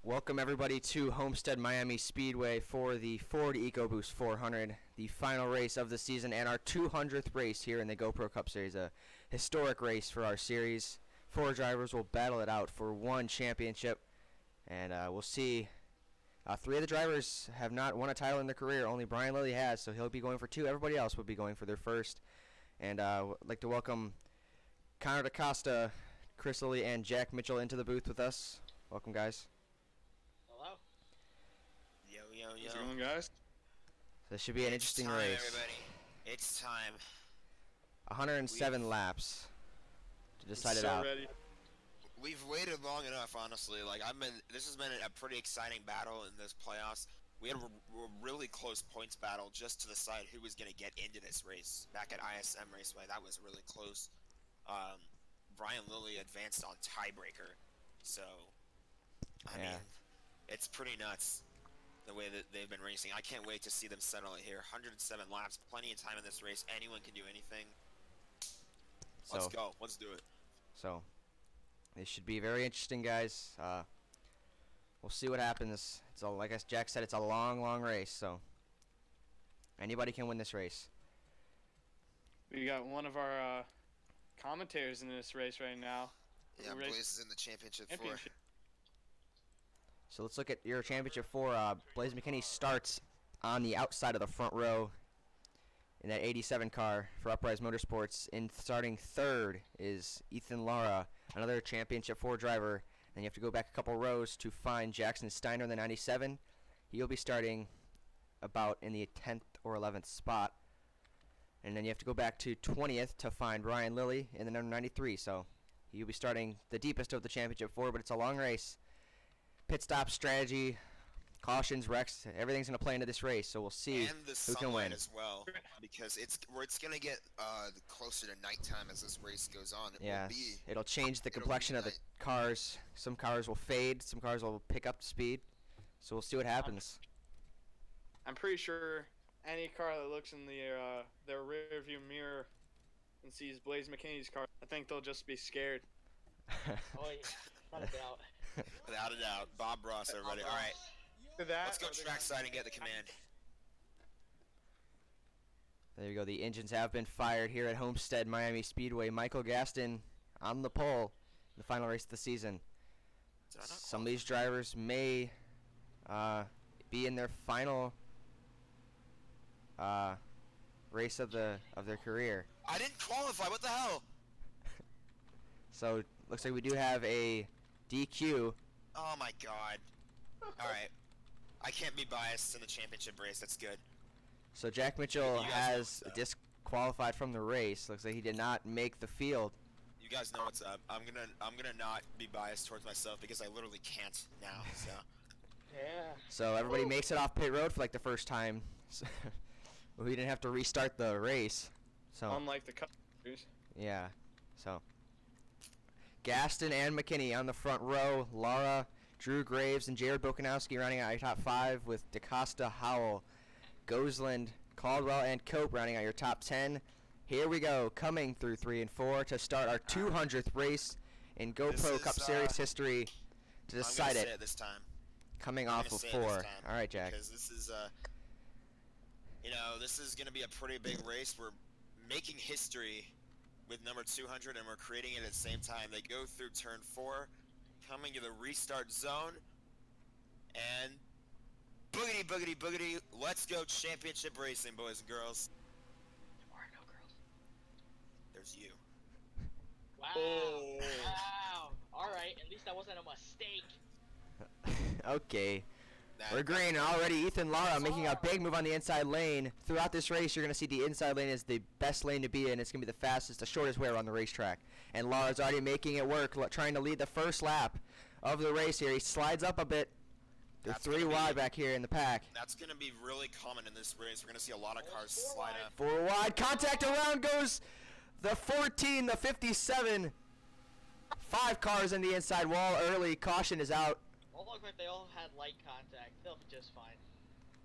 Welcome everybody to Homestead-Miami Speedway for the Ford Ecoboost 400, the final race of the season and our 200th race here in the GoPro Cup Series, a historic race for our series. 4 drivers will battle it out for one championship, and we'll see. 3 of the drivers have not won a title in their career. Only Brian Lilly has, so he'll be going for 2. Everybody else will be going for their first. And I'd like to welcome Connor DaCosta, Chris Lilly, and Jack Mitchell into the booth with us. Welcome, guys. Hello. Yo, yo, yo. How's it going, guys? So this should be an interesting race. Everybody. It's time. 107 laps to decide it out. Ready. We've waited long enough, honestly. Like this has been a pretty exciting battle in this playoffs. We had a really close points battle just to decide who was going to get into this race. Back at ISM Raceway, that was really close. Brian Lilly advanced on tiebreaker, so I mean, it's pretty nuts the way that they've been racing. I can't wait to see them settle it here. 107 laps, plenty of time in this race. Anyone can do anything. Let's go. Let's do it. So this should be very interesting, guys. We'll see what happens. It's a, like Jack said, it's a long race, so anybody can win this race. We got one of our commentators in this race right now. Yeah, Blaze is in the championship 4. So let's look at your championship 4. Blaze McKinney starts on the outside of the front row in that 87 car for Uprise Motorsports. In starting 3rd is Ethan Lara, another championship 4 driver. Then you have to go back a couple rows to find Jackson Steiner in the 97. He'll be starting about in the 10th or 11th spot. And then you have to go back to 20th to find Ryan Lilly in the number 93. So he'll be starting the deepest of the championship 4, but it's a long race. Pit stop strategy, cautions, wrecks, everything's going to play into this race, so we'll see who can win. As well, because it's going to get closer to nighttime as this race goes on. It'll change the complexion of the cars. Some cars will fade, some cars will pick up speed, so we'll see what happens. I'm pretty sure any car that looks in their rear view mirror and sees Blaze McKinney's car, I think they'll just be scared. Oh yeah, not a doubt. Without a doubt. Bob Ross, everybody. All right. Let's go trackside and get the command. There you go. The engines have been fired here at Homestead-Miami Speedway. Michael Gaston on the pole in the final race of the season. Some of these drivers may be in their final race of their career. I didn't qualify. What the hell? So looks like we do have a DQ. Oh my god. Alright. I can't be biased in the championship race. That's good. So Jack Mitchell has disqualified from the race. Looks like he did not make the field. You guys know what's up. I'm gonna not be biased towards myself because I literally can't now. So. Yeah. So everybody makes it off pit road for like the first time. So we didn't have to restart the race. So unlike the Cup. Yeah. So Gaston and McKinney on the front row. Lara, Drew Graves, and Jared Bokanowski rounding out your top 5 with DaCosta, Howell, Gosland, Caldwell, and Cope rounding out your top 10. Here we go, coming through 3 and 4 to start our 200th race in GoPro Cup Series history to decide it. This time. Coming off of 4. All right, Jack. Because this is, you know, this is going to be a pretty big race. We're making history with number 200, and we're creating it at the same time. They go through turn 4, coming to the restart zone, and boogity, boogity, boogity, let's go championship racing, boys and girls. There are no girls. There's you. Wow. Oh. Wow. Alright, at least that wasn't a mistake. Okay. We're green already. Ethan Lara making a big move on the inside lane. Throughout this race, you're going to see the inside lane is the best lane to be in. It's going to be the fastest, the shortest way around the racetrack. And Lara's already making it work, trying to lead the first lap of the race here. He slides up a bit. They're 3 wide back here in the pack. That's going to be really common in this race. We're going to see a lot of cars slide up. 4 wide. Contact around goes the 14, the 57. 5 cars in the inside wall early. Caution is out. Well, look like they all had light contact. They'll be just fine.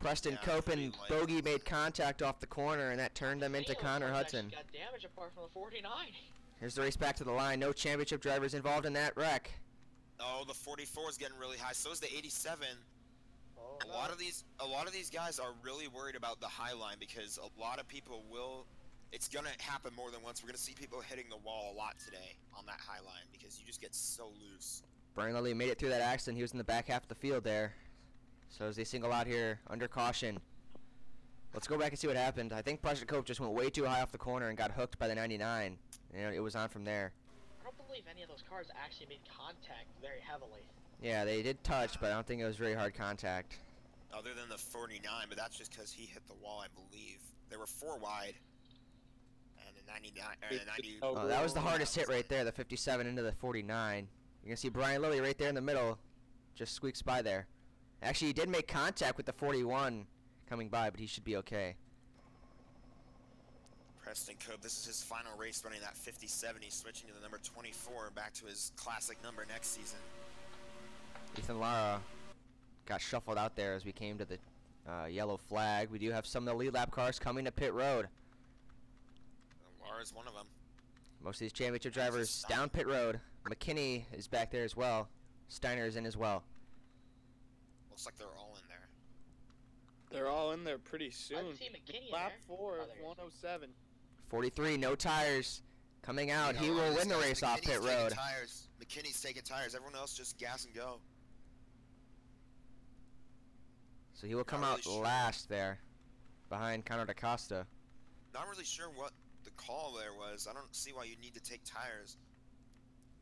Preston Cope and Bogey made contact off the corner, and that turned them into Connor Hudson. Got damage apart from the 49. Here's the race back to the line. No championship drivers involved in that wreck. Oh, the 44 is getting really high. So is the 87. Oh, A lot of these guys are really worried about the high line because a lot of people will. It's gonna happen more than once. We're gonna see people hitting the wall a lot today on that high line because you just get so loose. Brian Lilly made it through that accident. He was in the back half of the field there. So as they single out here, under caution. Let's go back and see what happened. I think Project Cope just went way too high off the corner and got hooked by the 99. And it was on from there. I don't believe any of those cars actually made contact very heavily. Yeah, they did touch, but I don't think it was very hard contact. Other than the 49, but that's just because he hit the wall, I believe. They were 4 wide. And the 99, or the 90. Oh, that was the hardest hit right there, the 57 into the 49. You can see Brian Lilly right there in the middle. Just squeaks by there. Actually, he did make contact with the 41 coming by, but he should be okay. Preston Cope, this is his final race running that 57. He's switching to the number 24, back to his classic number next season. Ethan Lara got shuffled out there as we came to the yellow flag. We do have some of the lead lap cars coming to pit road. Lara's one of them. Most of these championship drivers down pit road. McKinney is back there as well. Steiner is in as well. Looks like they're all in there. They're all in there pretty soon. I see McKinney in Lap there. 4 Oh, of there he is. 107. 43, no tires. Coming out, he will win the race off pit road. McKinney's taking tires. Everyone else just gas and go. So he will come Not out really sure. last there, behind Conor da Costa. Not really sure what the call there was. I don't see why you need to take tires.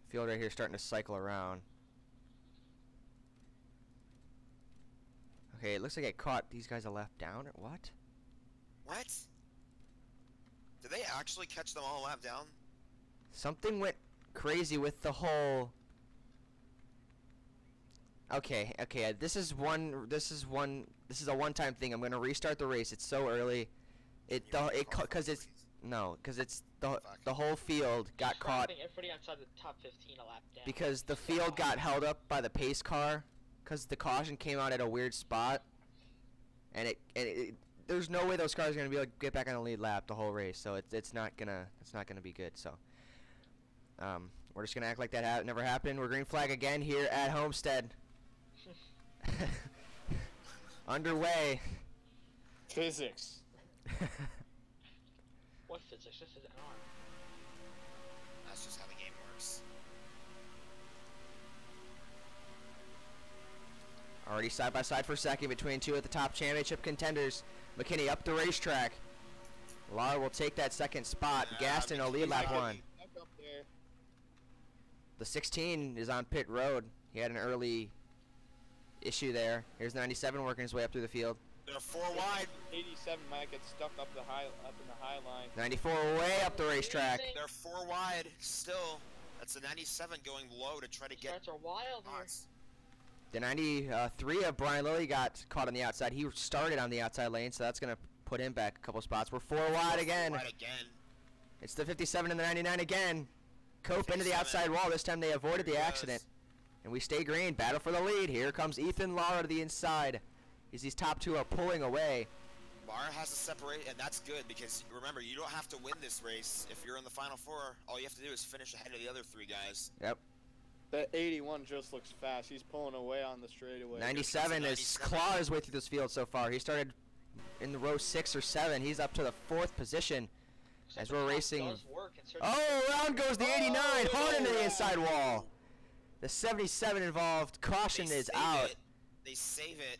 Field right here starting to cycle around. Okay, it looks like it caught these guys a lap down or what? What? Did they actually catch them all a lap down? Something went crazy with the whole. Okay, this is a one-time thing. I'm gonna restart the race. It's so early. Because it's the whole field got caught Everybody outside the top 15 a lap down. because the field got held up by the pace car because the caution came out at a weird spot, and there's no way those cars are gonna be able to get back on the lead lap the whole race. So it's not gonna be good. So we're just gonna act like that never happened. We're green flag again here at Homestead. Underway. Physics. What physics? This is an arm. That's just how the game works. Already side by side for second between two of the top championship contenders. McKinney up the racetrack. Lara will take that second spot. Gaston will lead lap 1. Up there. The 16 is on pit road. He had an early issue there. Here's the 97 working his way up through the field. They're 4 wide. 87 might get stuck up in the high line. 94 way up the racetrack. They're 4 wide still. That's the 97 going low to try to get Starts are wild here. spots. The 93 of Brian Lilly got caught on the outside. He started on the outside lane, so that's going to put him back a couple spots. We're 4 wide again. 4 wide again. It's the 57 and the 99 again. Cope into the outside wall. This time they avoided the accident. And we stay green. Battle for the lead. Here comes Ethan Lara to the inside. As these top two are pulling away. Lara has to separate, and that's good because remember, you don't have to win this race. If you're in the final 4, all you have to do is finish ahead of the other 3 guys. Yep. That 81 just looks fast. He's pulling away on the straightaway. 97 has clawed his way through this field so far. He started in the row 6 or 7. He's up to the 4th position as we're racing. Oh, around goes the 89. Hard into the inside wall. The 77 involved. Caution is out. They save it.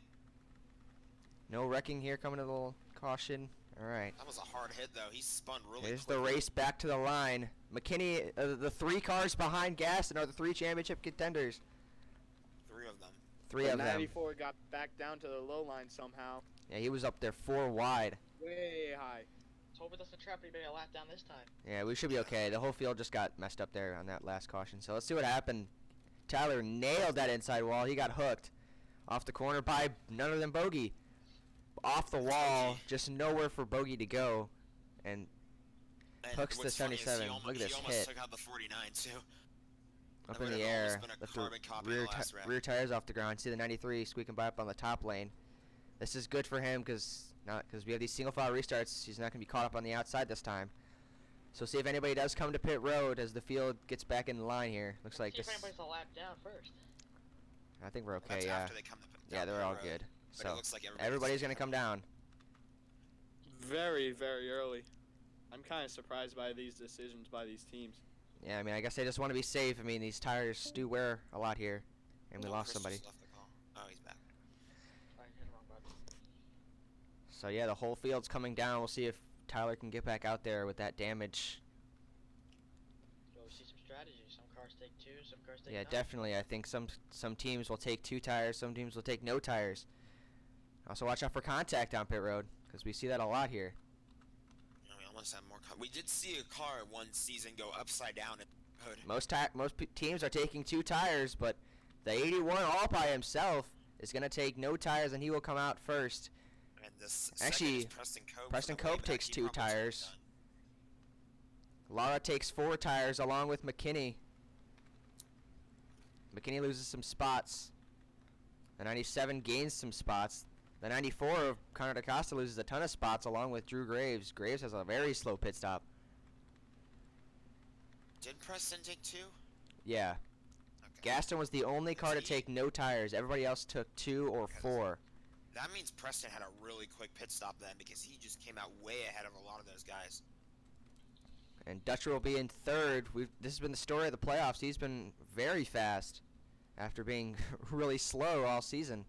No wrecking here coming to the little caution. All right. That was a hard hit, though. He spun really There's quickly. the race back to the line. McKinney, the 3 cars behind Gaston are the 3 championship contenders. 3 of them. 3 of them. 94 got back down to the low line somehow. Yeah, he was up there 4 wide. Way high. Let's hope it doesn't trap anybody a lap down this time. Yeah, we should be okay. The whole field just got messed up there on that last caution. So let's see what happened. Tyler nailed that inside wall. He got hooked off the corner by none other than Bogey. Off the wall, just nowhere for Bogey to go. And hooks the what's funny is 77. Look at this he almost hit. took out the 49, too. Up That in would the have almost air. been a Left carbon the copy of the last wreck. rear tires off the ground. See the 93 squeaking by up on the top lane. This is good for him because we have these single file restarts. He's not going to be caught up on the outside this time. So see if anybody does come to pit road as the field gets back in line here. Looks like See this. if anybody's a lap down first. I think we're okay. That's Yeah. after they come to Yeah, down they're the all road. good. But it So looks like everybody's gonna come down. Very, very early. I'm kind of surprised by these decisions by these teams. Yeah, I mean, I guess they just want to be safe. I mean, these tires do wear a lot here, and we No, lost Chris somebody. just left the call. Oh, he's back. Sorry, hit the wrong button. So yeah, the whole field's coming down. We'll see if Tyler can get back out there with that damage. So we see some strategy. Some cars take 2, some cars take Yeah, 9. definitely. I think some teams will take 2 tires, some teams will take no tires. Also, watch out for contact on pit road because we see that a lot here. You know, we almost have more. We did see a car one season go upside down in the hood. Most teams are taking 2 tires, but the 81 all by himself is gonna take no tires, and he will come out first. And this Actually, second is Preston Cope. Preston from the way Cope back. takes He 2 probably should've tires. done. Lara takes 4 tires along with McKinney. McKinney loses some spots. The 97 gains some spots. The 94 of Connor DaCosta loses a ton of spots along with Drew Graves. Graves has a very slow pit stop. Did Preston take 2? Yeah. Okay. Gaston was the only car to He- take no tires. Everybody else took 2 or 4. That means Preston had a really quick pit stop then because he just came out way ahead of a lot of those guys. And Dutcher will be in 3rd. This has been the story of the playoffs. He's been very fast after being really slow all season.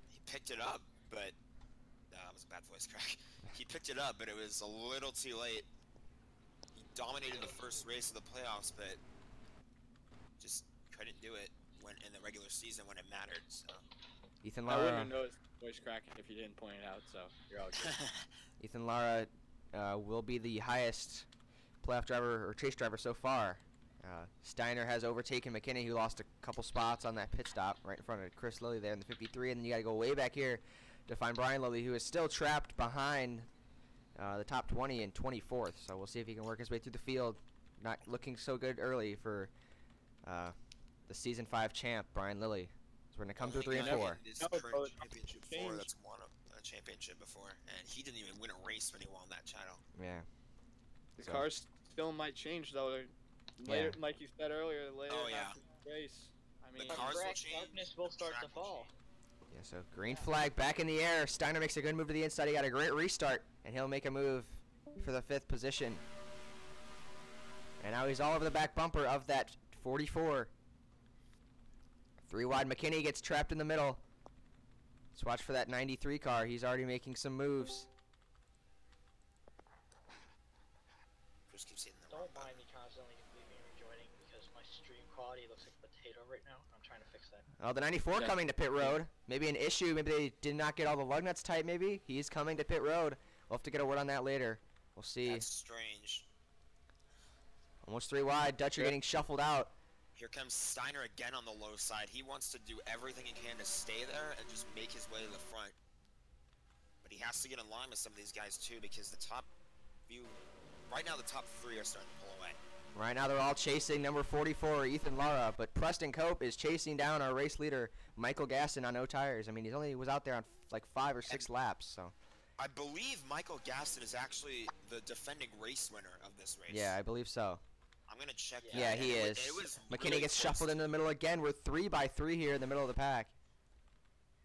He picked it up, but that was a bad voice crack. He picked it up, but it was a little too late. He dominated the first race of the playoffs, but just couldn't do it when in the regular season when it mattered. So. Ethan I wouldn't Lara. have noticed voice cracking if you didn't point it out, so you're all good. Ethan Lara will be the highest playoff driver or chase driver so far. Steiner has overtaken McKinney, who lost a couple spots on that pit stop right in front of Chris Lilly there in the 53, and then you got to go way back here to find Brian Lilly, who is still trapped behind the top 20 and 24th. So we'll see if he can work his way through the field. Not looking so good early for the season 5 champ Brian Lilly. So we're gonna come through 3 and 4. His No, current bro, championship changed. 4 that's won a championship before, and he didn't even win a race when he won that title. Yeah. The So- cars still might change though. Later, like you said earlier, later Oh, yeah. after the race. I mean, The cars will Correct, change. darkness will start track to will fall. change. Yeah, so green flag back in the air. Steiner makes a good move to the inside. He got a great restart, and he'll make a move for the 5th position. And now he's all over the back bumper of that 44. 3 wide. McKinney gets trapped in the middle. Let's watch for that 93 car. He's already making some moves. Chris keeps hitting the wrong Don't button. mind me constantly leaving and rejoining because my stream quality looks like a potato right now. I'm trying to fix that. Oh, the 94 Yeah. coming to pit road. Maybe an issue. Maybe they did not get all the lug nuts tight. Maybe he's coming to pit road. We'll have to get a word on that later. We'll see. That's strange. Almost 3 wide. Dutcher Yeah. getting shuffled out. Here comes Steiner again on the low side. He wants to do everything he can to stay there and just make his way to the front. But he has to get in line with some of these guys too because the top few, right now the top 3 are starting to pull away. Right now they're all chasing number 44, Ethan Lara, but Preston Cope is chasing down our race leader, Michael Gaston, on no tires. I mean, he only was out there on like 5 or 6 laps, so. I believe Michael Gaston is actually the defending race winner of this race. Yeah, I believe so. I'm gonna check. Yeah, Yeah, that, he and is. It was McKinney really gets close. shuffled into the middle again. We're 3 by 3 here in the middle of the pack.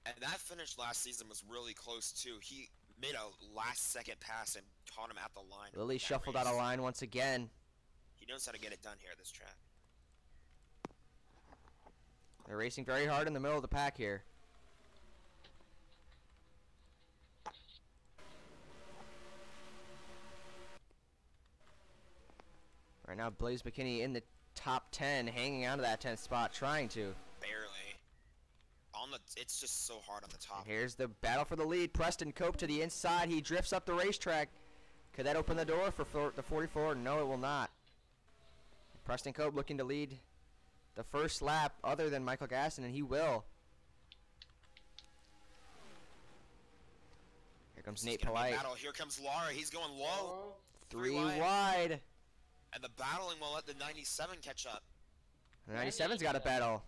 And that finish last season was really close too. He made a last-second pass and caught him at the line. Lily that shuffled race. out of line once again. He knows how to get it done here at this track. They're racing very hard in the middle of the pack here. Right now, Blaze McKinney in the top 10, hanging on to that 10th spot, trying to. Barely. It's just so hard on the top. Here's the battle for the lead. Preston Cope to the inside. He drifts up the racetrack. Could that open the door for the 44? No, it will not. Preston Cope looking to lead the first lap other than Michael Gaston, and he will. Here comes This is Nate gonna be a Polite. battle. Here comes Lara. He's going low. 3 wide. wide. And the battling will let the 97 catch up. The 97's got a battle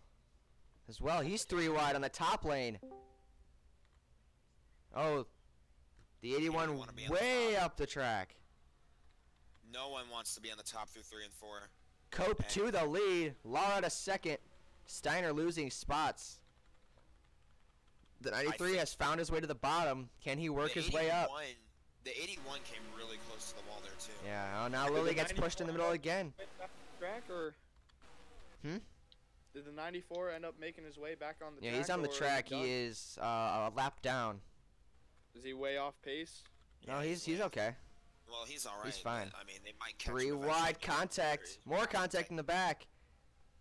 as well. He's 3 wide on the top lane. Oh, the 81 wanna be on the way top. up the track. No one wants to be on the top through 3 and 4. Cope to the lead. Lara to second. Steiner losing spots. The 93 has found his way to the bottom. Can he work his way up? The 81 came really close to the wall there too. Yeah, oh, now Lily gets pushed in the middle again. Track or? Hmm? Did the 94 end up making his way back on the track? Yeah, he's on the or track. done? He is a lap down. Is he way off pace? No, he's okay. Well, he's all right. He's fine. I mean, they might catch 3 him eventually wide and get him contact. there. More contact in the back.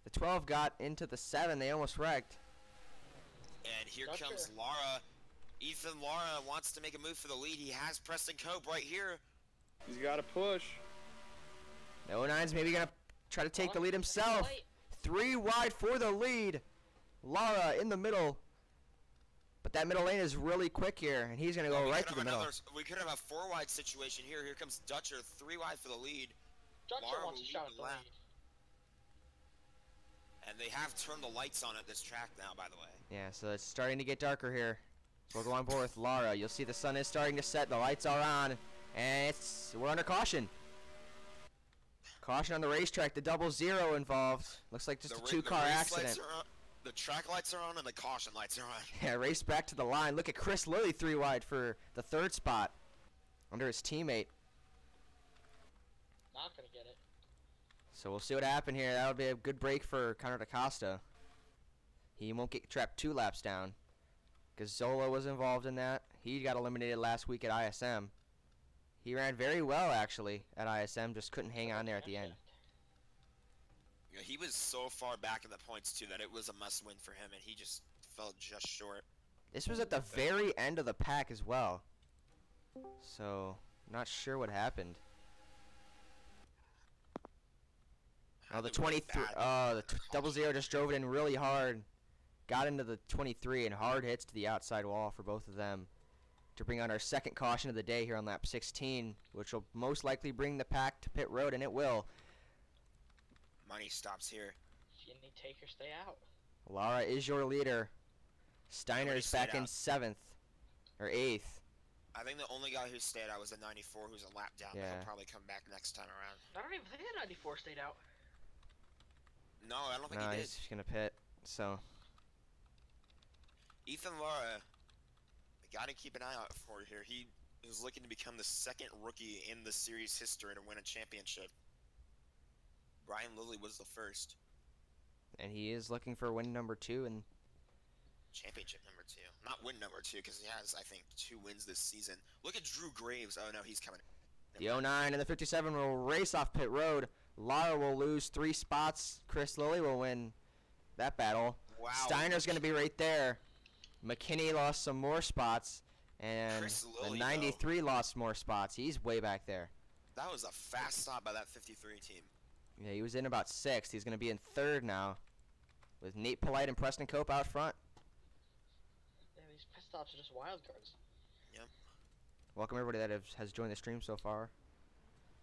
The 12 got into the 7. They almost wrecked. And here Dutcher. comes Lara. Ethan Lara wants to make a move for the lead. He has Preston Cope right here. He's got to push. The 09's maybe going to try to take the lead himself. 3 wide for the lead. Lara in the middle. But that middle lane is really quick here, and he's going to go right to the middle. We could have a 4 wide situation here. Here comes Dutcher, 3 wide for the lead. Dutcher Lara wants will to shot lead at the the lap. lead. And they have turned the lights on at this track now, by the way. Yeah, so it's starting to get darker here. So we'll go on board with Lara. You'll see the sun is starting to set. The lights are on, and we're under caution. Caution on the racetrack. The 00 involved. Looks like just a 2-car accident. The track lights are on and the caution lights are on. Yeah, race back to the line. Look at Chris Lilly 3 wide for the 3rd spot under his teammate. Not gonna get it. So we'll see what happened here. That would be a good break for Connor DaCosta. He won't get trapped 2 laps down. Gazzola was involved in that. He got eliminated last week at ISM. He ran very well, actually, at ISM. Just couldn't hang on there at the end. Yeah, he was so far back in the points, too, that it was a must-win for him, and he just fell just short. This was at the very end of the pack as well. So, not sure what happened. Oh, the 23. Oh, the 00 just drove it in really hard. Got into the 23 and hard hits to the outside wall for both of them to bring on our 2nd caution of the day here on lap 16, which will most likely bring the pack to pit road, and it will. Money stops here. Jenny Taker, stay out. Lara is your leader. Steiner is back in 7th or 8th. I think the only guy who stayed out was the 94, who's a lap down. Yeah. He'll probably come back next time around. I don't even think the 94 stayed out. No, I don't think No, he did. he's gonna pit. So Ethan Lara, the guy to keep an eye out for here. He is looking to become the 2nd rookie in the series history to win a championship. Brian Lilly was the 1st. and he is looking for win number 2 and Championship number 2. Not win number 2, because he has, I think, 2 wins this season. Look at Drew Graves. Oh, no, he's coming. the 09 and the 57 will race off pit road. Lara will lose 3 spots. Chris Lilly will win that battle. Wow. Steiner's going to be right there. McKinney lost some more spots, and Chris the Lilly, 93 lost more spots. He's way back there. That was a fast stop by that 53 team. Yeah, he was in about 6th. He's going to be in 3rd now, with Nate Polite and Preston Cope out front. Yeah, these pit stops are just wild cards. Welcome everybody that has joined the stream so far.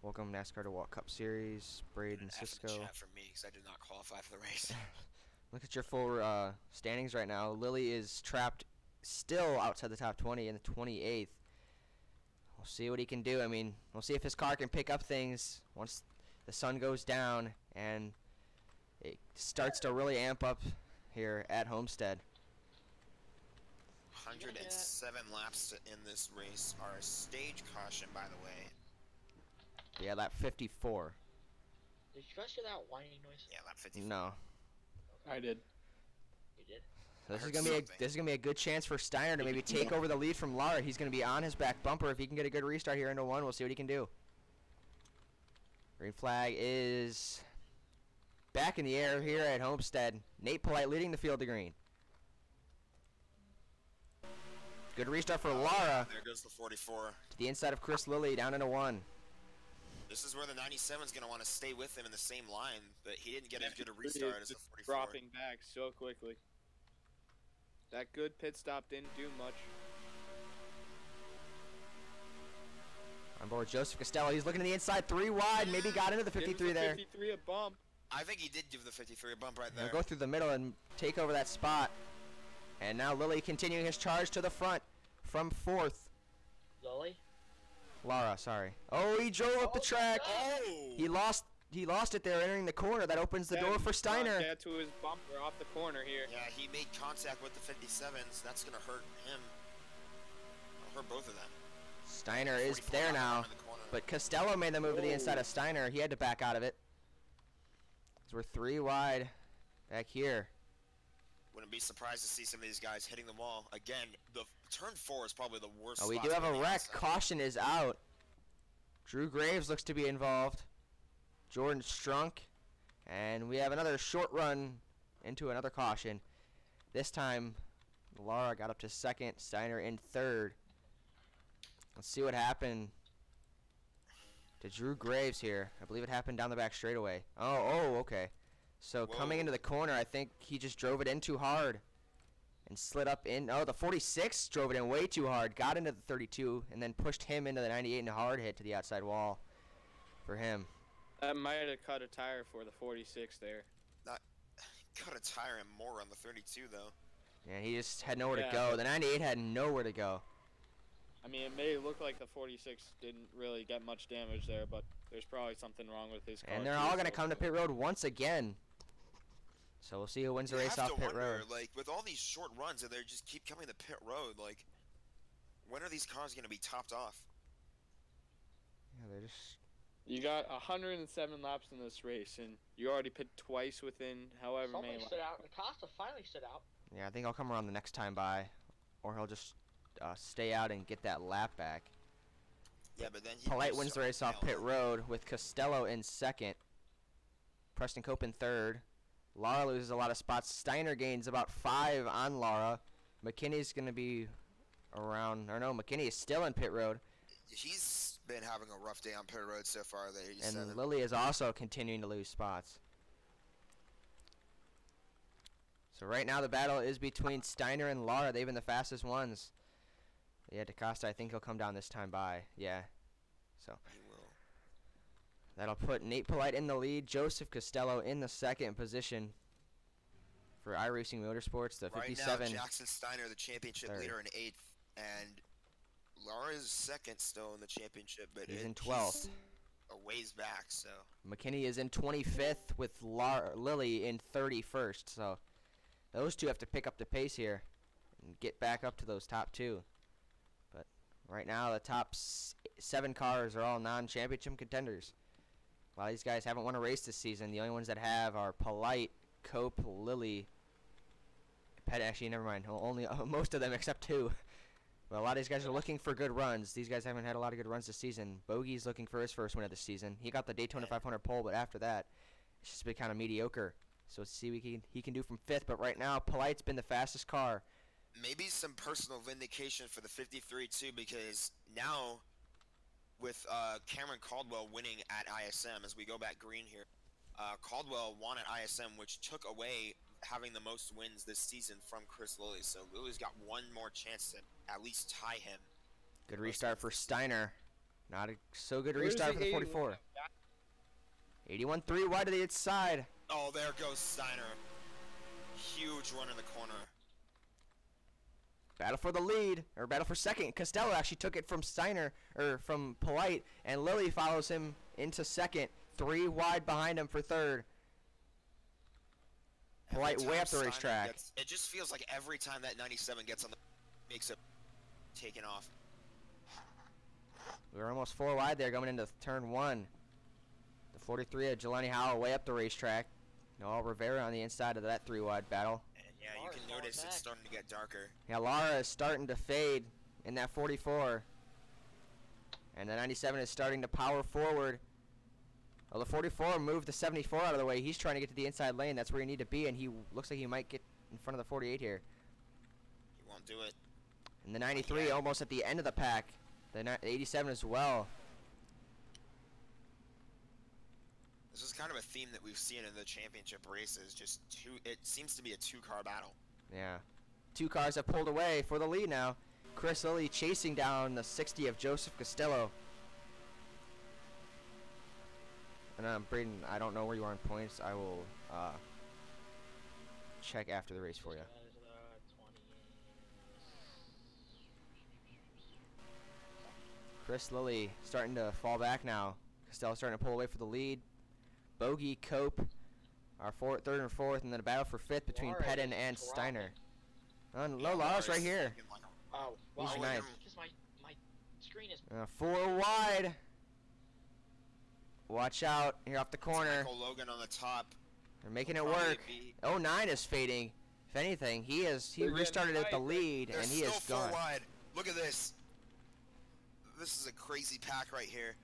Welcome NASCAR to Walk Cup Series, Braden F in the Cisco. chat for me, because I did not qualify for the race. Look at your full standings right now. Lily is trapped still outside the top 20 in the 28th. We'll see what he can do. I mean, we'll see if his car can pick up things once the sun goes down and it starts to really amp up here at Homestead. 107 laps to end this race. Our stage caution, by the way. Yeah, lap 54. Did you guys hear that whining noise? Yeah, lap 54. No. I did. You did? So I this is heard gonna be something. this is gonna be a good chance for Steiner to maybe take over the lead from Lara. He's gonna be on his back bumper if he can get a good restart here into 1. We'll see what he can do. Green flag is back in the air here at Homestead. Nate Polite leading the field to green. Good restart for Lara There goes the 44. to the inside of Chris Lilly down into 1. This is where the 97 is going to want to stay with him in the same line, but he didn't get as good a restart as the 44. Dropping back so quickly. That good pit stop didn't do much. On board Joseph Costello. He's looking to the inside, 3 wide. Maybe got into the 53 Gives the there. 53 a bump. I think he did give the 53 a bump right there. He'll go through the middle and take over that spot. And now Lilly continuing his charge to the front from 4th. Lily? Lara, sorry. Oh, he drove up the track. Oh! He lost it there entering the corner. That opens the door for Steiner. Get to his bumper off the corner here. Yeah, he made contact with the 57s. That's going to hurt him. It'll hurt both of them. Steiner is there now. But Costello made the move to the inside of Steiner. He had to back out of it. So we're 3 wide back here. Wouldn't be surprised to see some of these guys hitting the wall. Again, the turn 4 is probably the worst. Oh, we spot do have to a be wreck. outside. Caution is out. Drew Graves looks to be involved. Jordan Strunk. And we have another short run into another caution. This time, Lara got up to second. Steiner in third. Let's see what happened to Drew Graves here. I believe it happened down the back straightaway. Oh, okay. So coming into the corner, I think he just drove it in too hard and slid up in. Oh, the 46 drove it in way too hard, got into the 32, and then pushed him into the 98 and a hard hit to the outside wall for him. That might have cut a tire for the 46 there. Cut a tire and more on the 32, though. Yeah, he just had nowhere to Yeah, go. but- The 98 had nowhere to go. I mean, it may look like the 46 didn't really get much damage there, but there's probably something wrong with his car. And they're too, all going to so- come to pit road once again. So we'll see who wins the You race have off to pit wonder, road. like, with all these short runs and they just keep coming to pit road, like, when are these cars going to be topped off? Yeah, they're just... You got 107 laps in this race, and you already pit twice within however Somebody many laps. stood out. Acosta finally stood out. Yeah, I think I'll come around the next time by, or he'll just stay out and get that lap back. Yeah, but then he Polite was wins the so race off nailed pit on. road with Costello in second. Preston Cope in third. Lara loses a lot of spots. Steiner gains about 5 on Lara. McKinney's going to be around, or no, McKinney is still in pit road. He's been having a rough day on pit road so far, the 87. And Lilly is also continuing to lose spots. So right now the battle is between Steiner and Lara. They've been the fastest ones. Yeah, DaCosta, I think he'll come down this time by. Yeah. So He will. that'll put Nate Polite in the lead. Joseph Costello in the second position for iRacing Motorsports. The Right 57. now, Jackson Steiner, the championship Third. leader, in 8th, and Laura's second still in the championship, but He's in 12th. he's a ways back, so. McKinney is in 25th with Lilly in 31st. So those two have to pick up the pace here and get back up to those top 2. But right now the top 7 cars are all non-championship contenders. A lot of these guys haven't won a race this season. The only ones that have are Polite, Cope, Lilly, actually never mind. Only most of them except 2. But a lot of these guys are looking for good runs. These guys haven't had a lot of good runs this season. Bogey's looking for his first win of the season. He got the Daytona 500 pole, but after that, it's just been kind of mediocre. So let's see what he can do from 5th. But right now, Polite's been the fastest car. Maybe some personal vindication for the 53 too, because now with Cameron Caldwell winning at ISM, as we go back green here, Caldwell won at ISM, which took away having the most wins this season from Chris Lilly. So Lilly's got one more chance to at least tie him. Good restart for Steiner. Not a so good Where's restart for the 81? 44. 81-3 wide to the inside. Oh, there goes Steiner. Huge run in the corner. Battle for the lead, or battle for second. Costello actually took it from Steiner, or from Polite, and Lilly follows him into second. 3 wide behind him for third. Polite Every way time up the Steiner racetrack. it just feels like every time that 97 gets on the makes it taken off. We're almost 4 wide there going into turn 1. The 43 of Jelani Howell way up the racetrack. Noel Rivera on the inside of that 3 wide battle. And yeah, you Lara's can falling notice back. it's starting to get darker. Yeah, Lara is starting to fade in that 44. And the 97 is starting to power forward. Well, the 44 moved the 74 out of the way. He's trying to get to the inside lane. That's where you need to be, and he looks like he might get in front of the 48 here. He won't do it. And the 93 almost at the end of the pack. The 87 as well. This is kind of a theme that we've seen in the championship races. Just it seems to be a 2-car battle. Yeah. 2 cars have pulled away for the lead now. Chris Lilly chasing down the 60 of Joseph Costello. And Braden, I don't know where you are in points. I will check after the race for you. This guy's, 20. Chris Lilly starting to fall back now. Costello starting to pull away for the lead. Bogey, Cope are third and fourth, and then a battle for fifth between Laura Pedden is and dropping. Steiner. Oh, no, Yeah, Lara's right Lara's here. looking like a- Oh, He's wow. ninth. Because my screen is. 4 wide. Watch out here off the corner. Michael Logan on the top. They're making it Will probably work. be- 09 is fading. If anything, he They're getting restarted at the tight. lead, They're and he still is 4 gone. wide. Look at this. This is a crazy pack right here.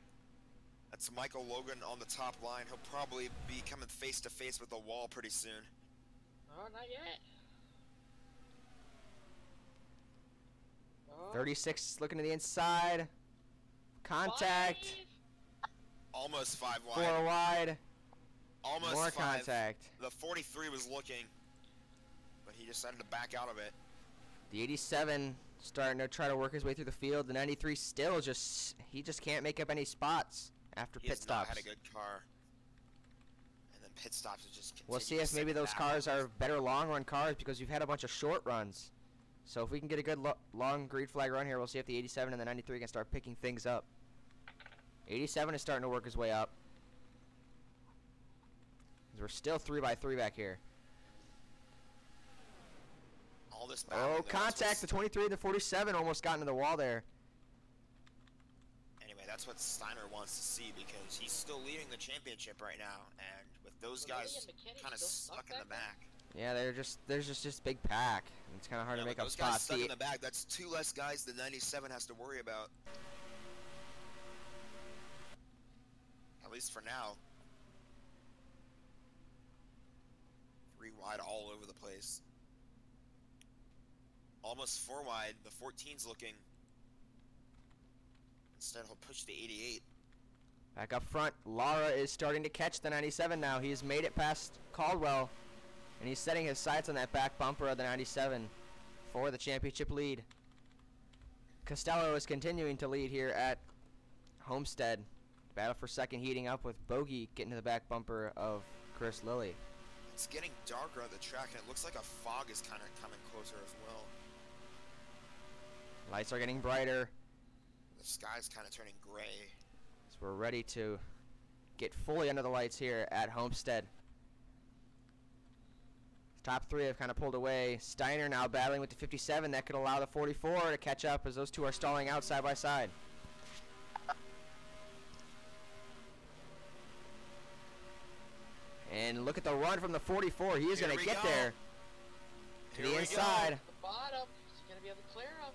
That's Michael Logan on the top line. He'll probably be coming face to face with the wall pretty soon. Oh, not yet. Oh, 36 looking to the inside. Contact. 5. Almost 5 wide. 4 wide. Almost More 5. contact. The 43 was looking, but he decided to back out of it. The 87 starting to try to work his way through the field. The 93 still he just can't make up any spots after He pit has not stops. had a good car. And then pit stops is just We'll see continue if to maybe send those back. cars are better long run cars because you've had a bunch of short runs. So if we can get a good long green flag run here, we'll see if the 87 and the 93 can start picking things up. 87 is starting to work his way up. We're still 3x3 back here. All this battle, Oh, though, contact. that's The 23 and the 47 almost got into the wall there. Anyway, that's what Steiner wants to see because he's still leading the championship right now, and with those Well, Lilly guys and McKinney kind of still stuck in the back back. Yeah, there's just big pack. It's kind of hard Yeah, to make with up those guys spots. stuck The- in the back, that's 2 less guys the 97 has to worry about. At least for now. 3 wide all over the place. Almost 4 wide. The 14's looking. Instead, he'll push the 88. Back up front, Lara is starting to catch the 97 now. He's made it past Caldwell, and he's setting his sights on that back bumper of the 97 for the championship lead. Costello is continuing to lead here at Homestead. Battle for second heating up with Bogey getting to the back bumper of Chris Lilly. It's getting darker on the track, and it looks like a fog is kind of coming closer as well. Lights are getting brighter, The sky's kind of turning gray. so we're ready to get fully under the lights here at Homestead. Top 3 have kind of pulled away. Steiner now battling with the 57. That could allow the 44 to catch up as those two are stalling out side by side. And look at the run from the 44. He is Here going to we get go. there to Here the we go. inside. The bottom. Is he gonna be able to clear him?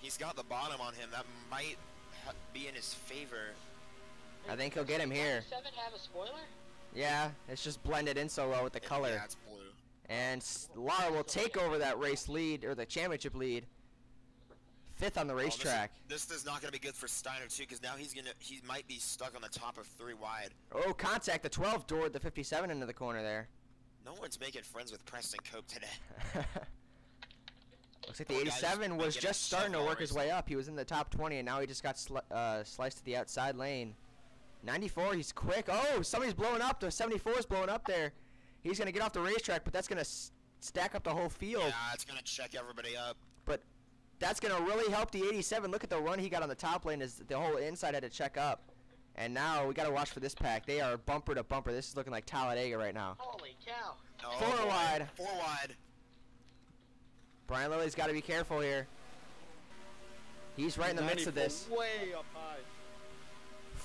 He's got the bottom on him. That might be in his favor. I think he'll get him here. 7 have a spoiler? Yeah, it's just blended in so well with the color. Yeah, it's blue. And Lara will take over that race lead, or the championship lead. 5th on the racetrack. This is not going to be good for Steiner too, because now he might be stuck on the top of 3 wide. Oh, contact. The 12 doored the 57 into the corner there. No one's making friends with Preston Cope today. Looks like the Poor guy's 87 was getting just starting to shoved all work his race. way up. He was in the top 20, and now he just got sliced to the outside lane. 94, he's quick. Oh, somebody's blowing up. The 74 is blowing up there. He's going to get off the racetrack, but that's going to stack up the whole field. Yeah, it's going to check everybody up. But that's going to really help the 87. Look at the run he got on the top lane. Is the whole inside had to check up. And now we got to watch for this pack. They are bumper to bumper. This is looking like Talladega right now. Holy cow. Oh, 4 boy. wide. 4 wide. Brian Lilly's got to be careful here. He's right in the midst of this. Way up high.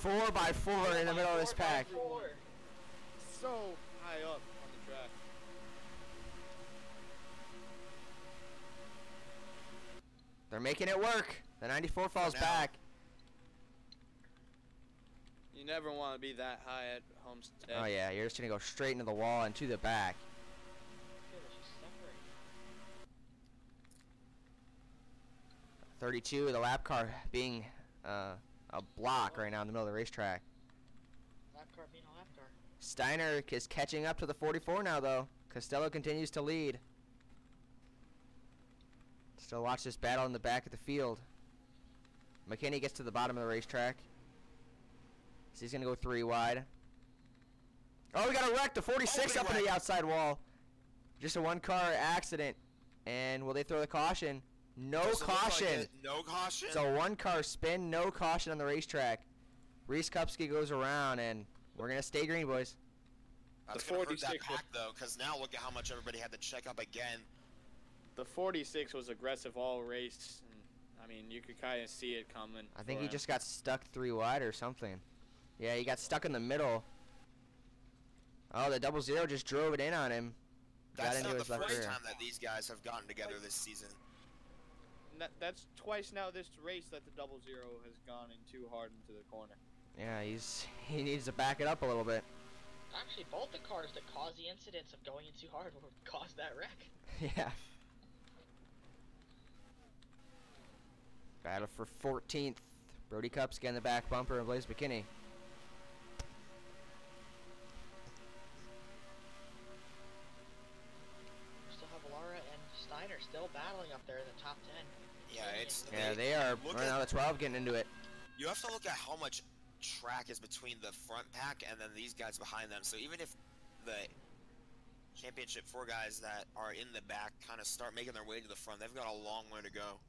4x4 in the middle of this pack. 4. So high up on the track. They're making it work. The 94 falls now. back. You never want to be that high at Homestead. Oh yeah, you're just gonna go straight into the wall and to the back. Okay, let's just separate. 32, the lap car being a block right now in the middle of the racetrack. Lap car being a lap car. Steiner is catching up to the 44 now though. Costello continues to lead. Still watch this battle in the back of the field. McKinney gets to the bottom of the racetrack. So he's gonna go 3 wide. Oh, we got a wreck. The 46 Holy up in the wreck. outside wall. Just a 1-car accident. And will they throw the caution? No Doesn't look like caution. it. No caution. It's a 1-car spin, no caution on the racetrack. Reese Kupski goes around, and we're going to stay green, boys. That's The gonna hurt that 46 pack though, because now look at how much everybody had to check up again. The 46 was aggressive all race. And, I mean, you could kind of see it coming. I think for he him. just got stuck 3 wide or something. Yeah, he got stuck in the middle. Oh, the 00 just drove it in on him. That's got into not his the left first rear. time that these guys have gotten together this season. That's twice now this race that the 00 has gone in too hard into the corner. Yeah, he needs to back it up a little bit. Actually, both the cars that caused the incidents of going in too hard caused that wreck. Yeah. Battle for 14th. Brody Kupski in the back bumper of Blaze McKinney. We still have Laura and Steiner still battling up there in the top 10. Yeah, it's. Yeah, they are look right at- now the 12 getting into it. You have to look at how much track is between the front pack and then these guys behind them. So even if the championship 4 guys that are in the back kind of start making their way to the front, they've got a long way to go.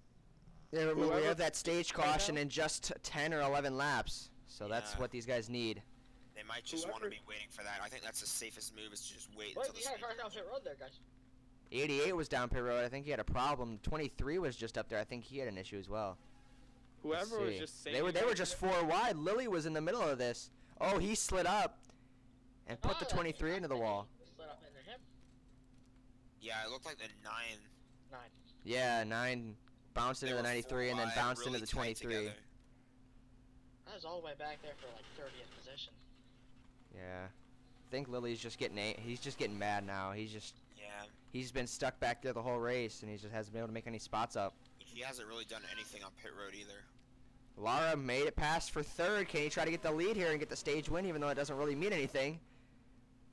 Yeah, we Whoever- have that stage right caution now- in just 10 or 11 laps. So that's Yeah. what these guys need. They might just want to Whoever- be waiting for that. I think that's the safest move, is to just wait Wait, until the we had safety cars down comes. pit road there, guys. 88 was down pit road. I think he had a problem. 23 was just up there. I think he had an issue as well. Let's Whoever was see. just saying They were just 4 wide. Lily was in the middle of this. Oh, he slid up and put the 23 into the wall. Slid up into him. Yeah, it looked like the 9. 9. Yeah, 9 bounced They into the were 93 and then 4 wide, bounced really into the tight 23. together. I was all the way back there for like 30th position. Yeah. I think Lily's just getting he's just getting mad now. Yeah, He's been stuck back there the whole race and he just hasn't been able to make any spots up. he hasn't really done anything on pit road either. Lara made it past for 3rd. Can he try to get the lead here and get the stage win, even though it doesn't really mean anything?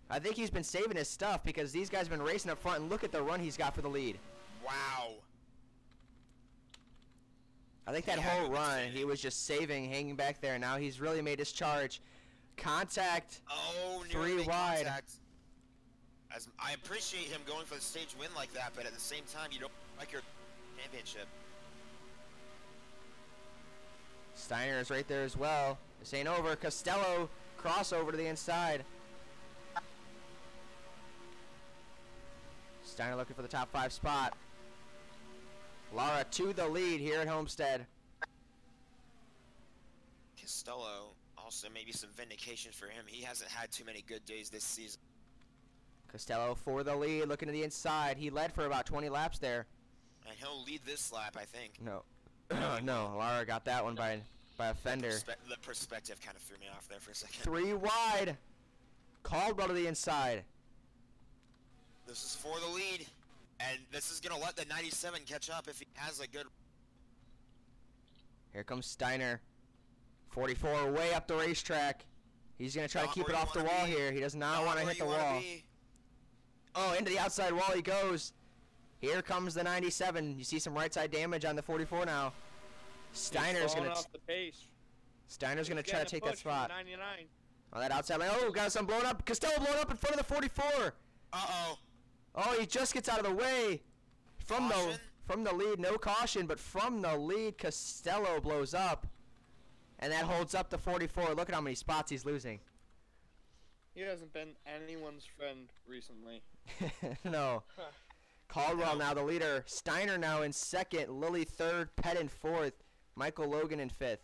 I think he's been saving his stuff because these guys have been racing up front, and look at the run he's got for the lead. Wow. I think that Yeah, whole that's run, it. he was just saving, hanging back there, and now he's really made his charge. Contact. Oh, 3 nearly wide. contact. As I appreciate him going for the stage win like that, but at the same time, you don't like your championship. Steiner is right there as well. This ain't over. Costello crossover to the inside. Steiner looking for the top 5 spot. Lara to the lead here at Homestead. Costello, also maybe some vindication for him. He hasn't had too many good days this season. Costello for the lead, looking to the inside. He led for about 20 laps there. And he'll lead this lap, I think. No. No, Lara got that one by a fender. The perspective kind of threw me off there for a second. 3 wide. Caldwell to the inside. This is for the lead. And this is going to let the 97 catch up if he has a good... Here comes Steiner. 44 way up the racetrack. He's going to try to Not keep it where you off the wanna wall be. here. He does not want to where hit the you wanna wall. be. Oh, into the outside wall he goes. Here comes the 97. You see some right side damage on the 44 now. Steiner's falling going to off the pace. Steiner's going to He's try to getting take a that push from spot. 99. Oh, that outside lane. Oh, got some blown up. Costello blown up in front of the 44. Uh-oh. Oh, he just gets out of the way. Caution? From the lead, no caution, but from the lead, Costello blows up. And that holds up the 44. Look at how many spots he's losing. He hasn't been anyone's friend recently. No. Caldwell now the leader. Steiner now in 2nd. Lilly 3rd. Pett in 4th. Michael Logan in 5th.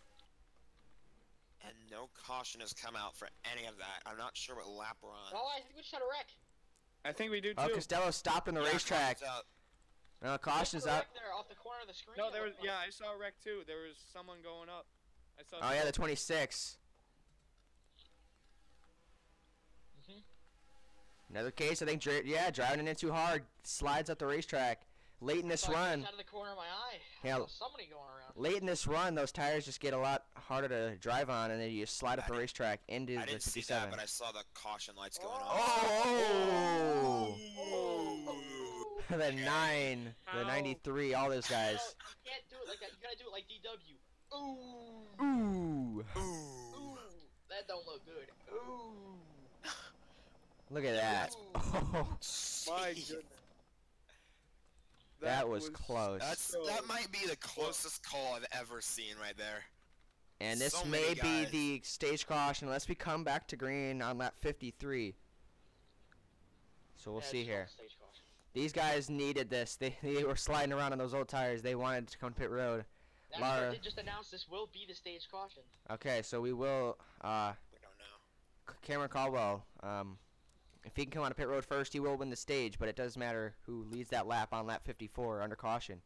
And no caution has come out for any of that. I'm not sure what lap we're on. Oh, I think we just had a wreck. I think we do too. Oh, Costello stopped on the Yeah, racetrack. caution's out. No, caution's Just had a up. wreck there off the corner of the screen. No, it there was. looked like. Yeah, I saw a wreck too. There was someone going up. I saw. Oh, yeah, the smoke. 26. Mhm. Another case, I think, driving it in too hard. Slides up the racetrack. Late in this Saw it run. just out of the corner of my eye. Yeah. I saw somebody going around. Late in this run, those tires just get a lot harder to drive on, and then you slide up the racetrack into I the didn't see 57. that, but I saw the caution lights going on. Oh! Oh. The 9, the Ow. 93, all those guys. No, you can't do it like that. You gotta do it like DW. Ooh. Ooh! Ooh. Ooh. That don't look good. Ooh. Look at that. Oh, My Jeez. goodness. That was close. That might be the closest call I've ever seen right there. And this So may many be guys. the stage caution unless we come back to green on lap 53. So we'll Yeah, see just call here. it stage caution. These guys needed this. They were sliding around on those old tires. They wanted to come to pit road. NASCAR did just announce this will be the stage caution. Okay, so we will. We don't know. Cameron Caldwell. If he can come on to pit road first, he will win the stage. But it does matter who leads that lap on lap 54 under caution.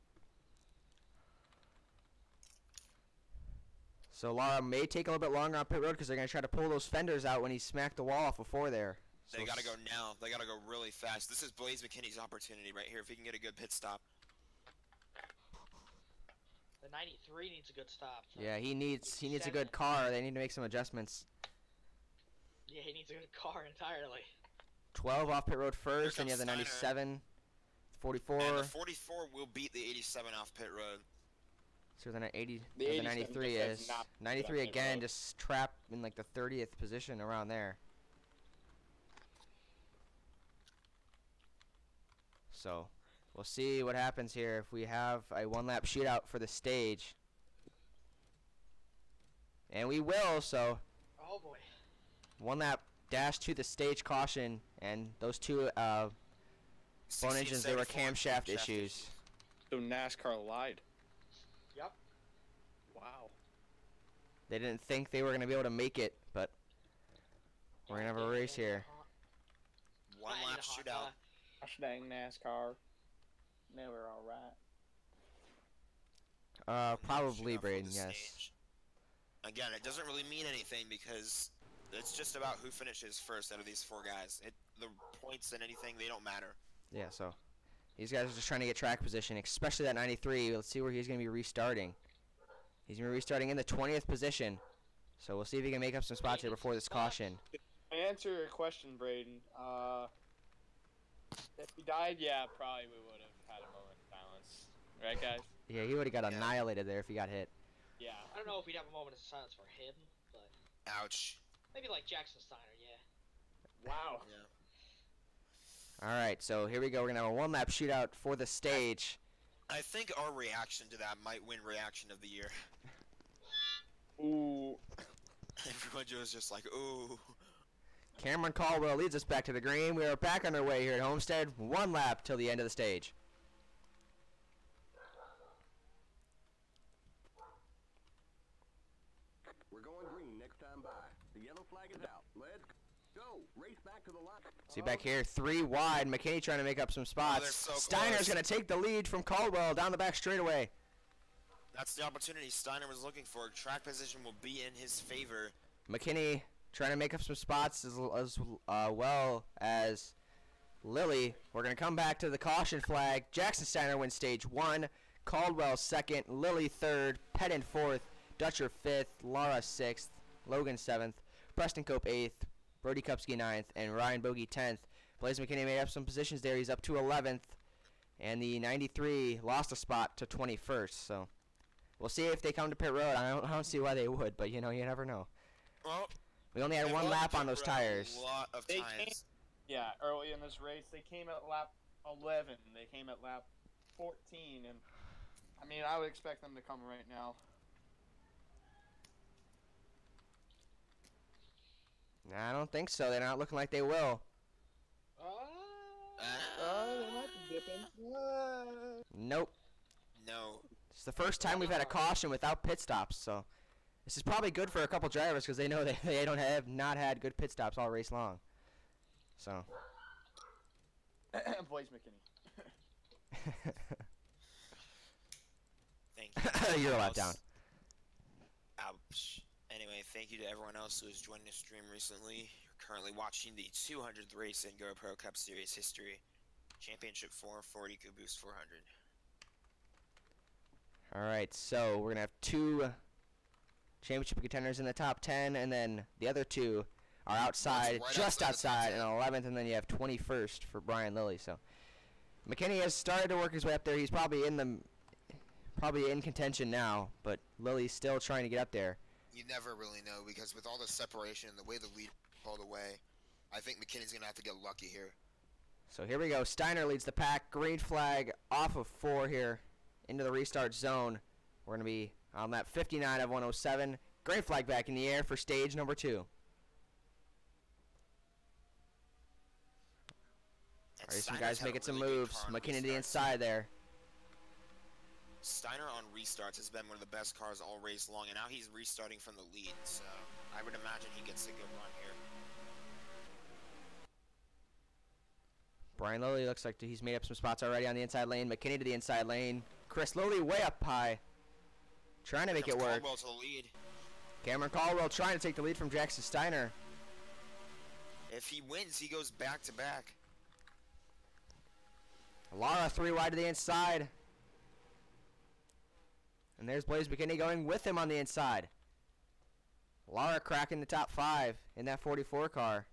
So Lara may take a little bit longer on pit road because they're gonna try to pull those fenders out when he smacked the wall off before there. So They gotta go now. They gotta go really fast. This is Blaze McKinney's opportunity right here. If he can get a good pit stop. The 93 needs a good stop. So. Yeah, he needs a good car. They need to make some adjustments. Yeah, he needs a good car entirely. 12 off pit road first, then you have the comes 97, 44. And the 44 will beat the 87 off pit road. So then 80, The the 87 93 just has is. not 93 been on pit again, road. just trapped in like the 30th position around there. So we'll see what happens here if we have a one-lap shootout for the stage. And we will, so Oh boy. one lap dash to the stage caution, and those two bone 16, engines, they were 74 camshaft issues. So NASCAR lied. Yep. Wow. They didn't think they were going to be able to make it, but we're going to have a race here. One lap shootout. Gosh dang NASCAR. They were alright. Probably Shootout for Braden, the yes. stage. Again, it doesn't really mean anything because it's just about who finishes first out of these four guys. The points and anything, they don't matter. Yeah, so these guys are just trying to get track position, especially that 93. Let's see where he's going to be restarting. He's going to be restarting in the 20th position. So we'll see if he can make up some spots here before this caution. To answer your question, Braden, if he died, yeah, probably we would have had a moment of silence. Right, guys? Yeah, he would have got Yeah. annihilated there if he got hit. Yeah. I don't know if we'd have a moment of silence for him, but Ouch. maybe like Jackson Steiner, yeah. Wow. Yeah. All right, so here we go. We're going to have a one-lap shootout for the stage. I think our reaction to that might win reaction of the year. Ooh. Everyone was just like, ooh. Cameron Caldwell leads us back to the green. We are back on our way here at Homestead. One lap till the end of the stage. We're going green next time by. The yellow flag is out. Let's go. Race back to the line. See back here, 3 wide. McKinney trying to make up some spots. so Steiner's close. going to take the lead from Caldwell down the back straightaway. That's the opportunity Steiner was looking for. Track position will be in his favor. McKinney trying to make up some spots as well as Lilly. We're going to come back to the caution flag. Jackson Steiner wins stage 1. Caldwell 2nd. Lilly 3rd. Pettin 4th. Dutcher 5th. Lara 6th. Logan 7th. Preston Cope 8th. Brody Kupski 9th. And Ryan Bogey 10th. Blaze McKinney made up some positions there. He's up to 11th. And the 93 lost a spot to 21st. So we'll see if they come to pit road. I don't see why they would, but you never know. Well, We only had they've one won lap the on those pit road tires. A lot of They times. Yeah, early in this race, they came at lap 11. They came at lap 14, and I mean, I would expect them to come right now. Nah, I don't think so. They're not looking like they will. They might be dipping. Nope. No. It's the first time we've had a caution without pit stops, so this is probably good for a couple drivers because they know they don't have not had good pit stops all race long. So. Blaze McKinney. Thank you. You're a lap down. Ouch. Anyway, thank you to everyone else who has joined the stream recently. You're currently watching the 200th race in GoPro Cup Series history. Championship 4 for Ecoboost 400. All right, so we're going to have 2 championship contenders in the top 10, and then the other 2 are outside, right just outside outside, the top and 11th, and then you have 21st for Brian Lilly. So McKinney has started to work his way up there. He's probably in contention now, but Lilly's still trying to get up there. You never really know because with all the separation and the way the lead pulled away, I think McKinney's going to have to get lucky here. So here we go. Steiner leads the pack. Green flag off of 4 here into the restart zone. We're going to be on lap 59 of 107. Green flag back in the air for stage number 2. Alright, some guys making some moves. McKinney to the inside there. Steiner on restarts has been one of the best cars all race long, and now he's restarting from the lead, so I would imagine he gets a good run here. Brian Lilly looks like he's made up some spots already on the inside lane. McKinney to the inside lane. Chris Lilly way up high. Trying to make it work. Caldwell to the lead. Cameron Caldwell trying to take the lead from Jackson Steiner. If he wins, he goes back to back. Lara 3 wide to the inside. And there's Blaze McKinney going with him on the inside. Lara cracking the top 5 in that 44 car.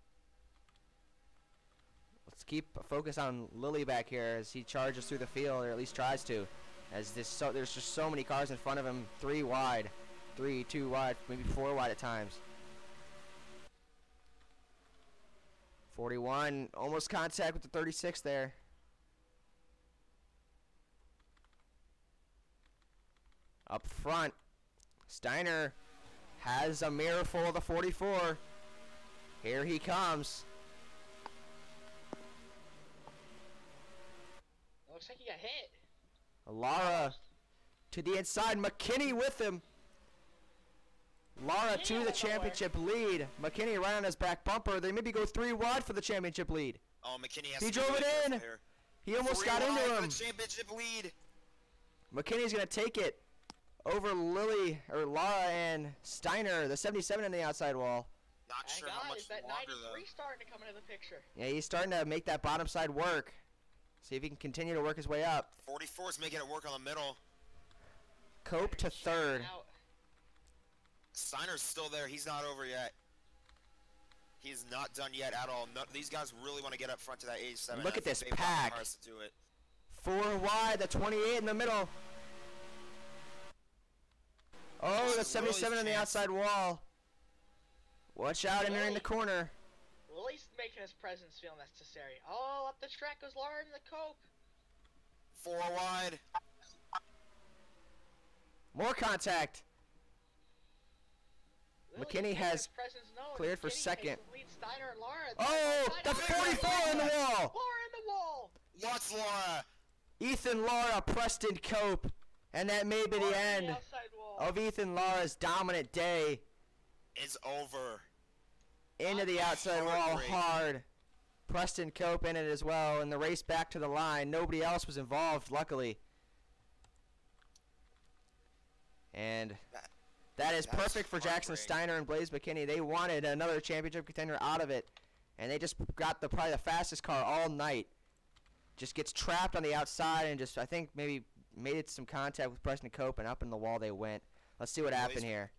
Let's keep a focus on Lilly back here as he charges through the field, or at least tries to. As there's just so many cars in front of him. 3 wide. 3, 2 wide, maybe 4 wide at times. 41, almost contact with the 36 there. Up front, Steiner has a mirror full of the 44. Here he comes. Looks like he got hit. Lara to the inside, McKinney with him. Lara to the championship lead. McKinney right on his back bumper. They maybe go 3 wide for the championship lead. Oh, McKinney has He to drove it in. here. He almost 3 got wide into for him. the championship lead. McKinney's going to take it over Lilly, or Lara and Steiner, the 77 in the outside wall. Not And sure how guys, much that longer 93 though. starting to come into the picture. Yeah, he's starting to make that bottom side work. See if he can continue to work his way up. 44 is making it work on the middle. Cope to 3rd. Out. Steiner's still there. He's not over yet. He's not done yet at all. No, these guys really want to get up front to that 87. Look at I think this they've got the pack. cars to do it. 4 wide, the 28 in the middle. Oh, the 77 on the outside wall. Watch out, entering the corner. Lily's making his presence feel necessary. Oh, up the track goes Lara in the cope. 4 wide. More contact. Lily McKinney making has his presence known. cleared for McKinney takes second. the lead. Steiner and Lara. Oh, the 44 in the wall. Lara in the wall. Lots Laura. Ethan Lara, Preston Cope. And that may be Lara the in end outside wall. of Ethan Lara's dominant day. It's over. Into the outside wall Heartbreak. hard. Preston Cope in it as well. And the race back to the line. Nobody else was involved, luckily. And that is That's perfect for Jackson heartbreak. Steiner and Blaze McKinney. They wanted another championship contender out of it. And they just got probably the fastest car all night. Just gets trapped on the outside and just, I think, maybe made it some contact with Preston Cope, and up in the wall they went. Let's see what happened here.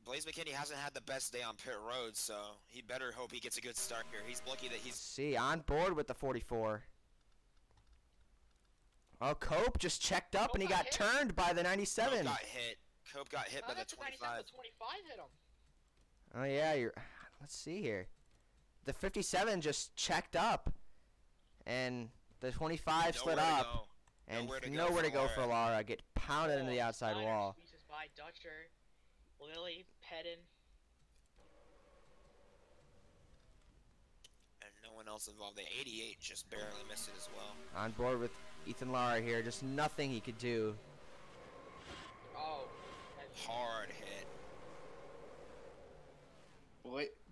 Blaze McKinney hasn't had the best day on pit road, so he better hope he gets a good start here. He's lucky that he's... See, on board with the 44. Oh, Cope just checked up and he got turned by the 97. Cope got hit by the 25. The 25 hit him. Oh yeah, let's see here. The 57 just checked up, and the 25 slid up, and nowhere to go for Lara. Get pounded into the outside Steiner wall. squeezes by Dutcher, Lily, Pedden. And no one else involved. The 88 just barely missed it as well. On board with Ethan Lara here, just nothing he could do. Oh. Hard hit.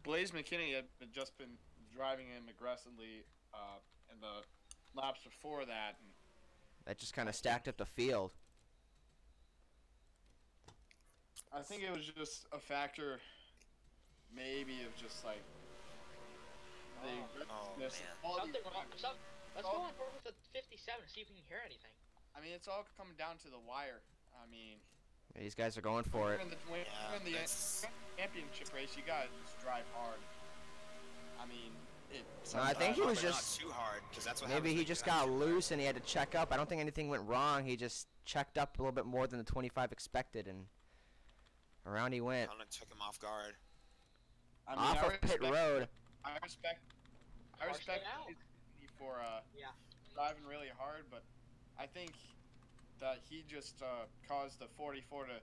Blaze McKinney had just been driving him aggressively in the laps before that. And That just kind of stacked up the field. I think it was just a factor, maybe, of just like the aggressiveness. Something wrong. Let's go on board with the 57 and see if we can hear anything. I mean, it's all coming down to the wire. I mean, These guys are going for it. in the championship race, you gotta just drive hard. I mean, No, I think he was just not too hard, 'cause that's what maybe happens he when just you have got to- loose and he had to check up. I don't think anything went wrong. He just checked up a little bit more than the 25 expected, and around he went. Kinda took him off guard. I mean, Off I of pit respect- road. I respect Horse it out. he for Yeah. driving really hard, but I think that he just caused the 44 to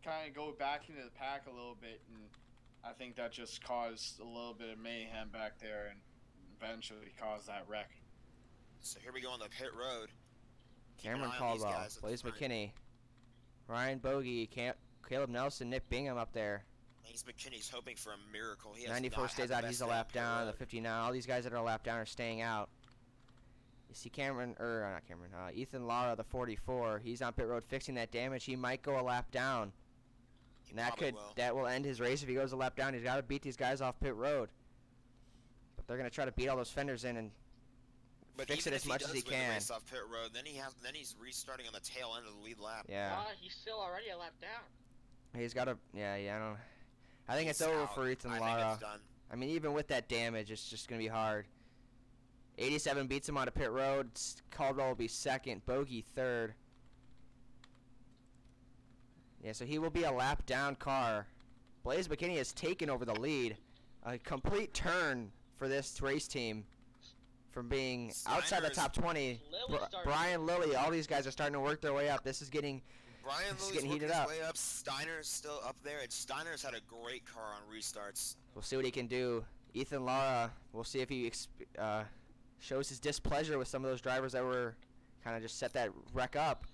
kind of go back into the pack a little bit, and I think that just caused a little bit of mayhem back there and eventually caused that wreck. So here we go on the pit road. Keep an Cameron eye on these Caldwell, guys at the Blaze front. McKinney, Ryan Bogey, Caleb Nelson, Nick Bingham up there. He's McKinney's hoping for a miracle. He has 94 not stays had the out. best He's a day on lap pit down. The road. 59. All these guys that are a lap down are staying out. You see Cameron, or not Cameron, Ethan Lara, the 44. He's on pit road fixing that damage. He might go a lap down. He And that probably could will. that will end his race if he goes a lap down. He's got to beat these guys off pit road. But they're gonna try to beat all those fenders in and But fix even it if as much as does he win the can. race off pit road, then he's restarting on the tail end of the lead lap. Yeah, He's still already a lap down. he's got to. Yeah, I don't. I think He's it's over out. for Ethan I Lara. think it's done. I mean, even with that damage, it's just gonna be hard. 87 beats him on a pit road. Caldwell will be second. Bogey third. Yeah, so he will be a lap down car. Blaze McKinney has taken over the lead. A complete turn for this race team from being outside the Steiner's- top 20. Lilly started- Brian Lilly, all these guys are starting to work their way up. This is getting Brian It's Lilly's getting working heated his up. way up. Steiner's still up there, and Steiner's had a great car on restarts. We'll see what he can do. Ethan Lara, we'll see if he shows his displeasure with some of those drivers that were kind of just set that wreck up.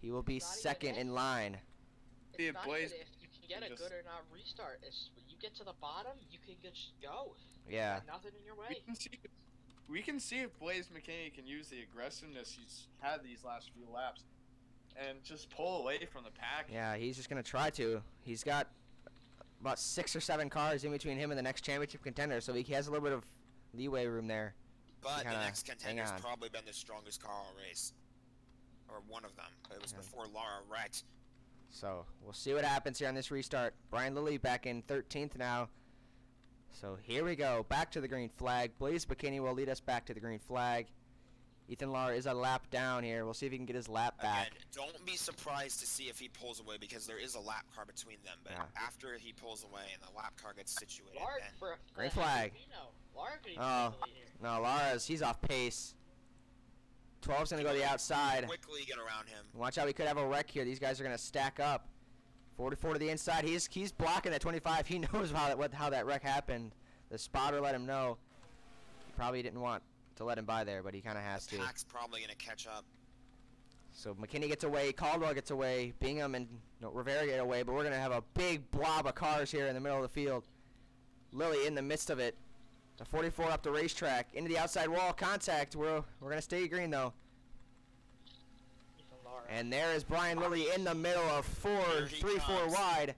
He will be Not even second that. in line. See, It's not Blaze- even if you can get a just- good or not restart. It's when you get to the bottom, you can just go. Yeah. Got nothing in your We way. can see if Blaze McKinney can use the aggressiveness he's had these last few laps and just pull away from the pack. Yeah, he's just going to try to. He's got about 6 or 7 cars in between him and the next championship contender, so he has a little bit of leeway room there. But the kinda next hang contender's on. probably been the strongest car all race. Or one of them. It was Yeah. before Lara wrecked. So we'll see what happens here on this restart. Brian Lilly back in 13th now. So here we go. Back to the green flag. Blaze McKinney will lead us back to the green flag. Ethan Lara is a lap down here. We'll see if he can get his lap back. Again, don't be surprised to see if he pulls away because there is a lap car between them. But Yeah. after he pulls away and the lap car gets situated, Lark then for Green the heck flag. do we know? Lark could even Oh. take the lead here. No, he's off pace. 12's going to go to the outside. quickly get around him. Watch out, we could have a wreck here. These guys are going to stack up. 44 to the inside. He's blocking that 25. He knows how that wreck happened. The spotter let him know. He probably didn't want to let him by there, but he kind of has to. Pack's probably gonna catch up. So McKinney gets away, Caldwell gets away, Bingham and Rivera get away, but we're going to have a big blob of cars here in the middle of the field. Lilly in the midst of it. The 44 up the racetrack, into the outside wall, contact. We're going to stay green though. Ethan Lara. And there is Brian Lilly in the middle of Here he 3-4 comes. wide.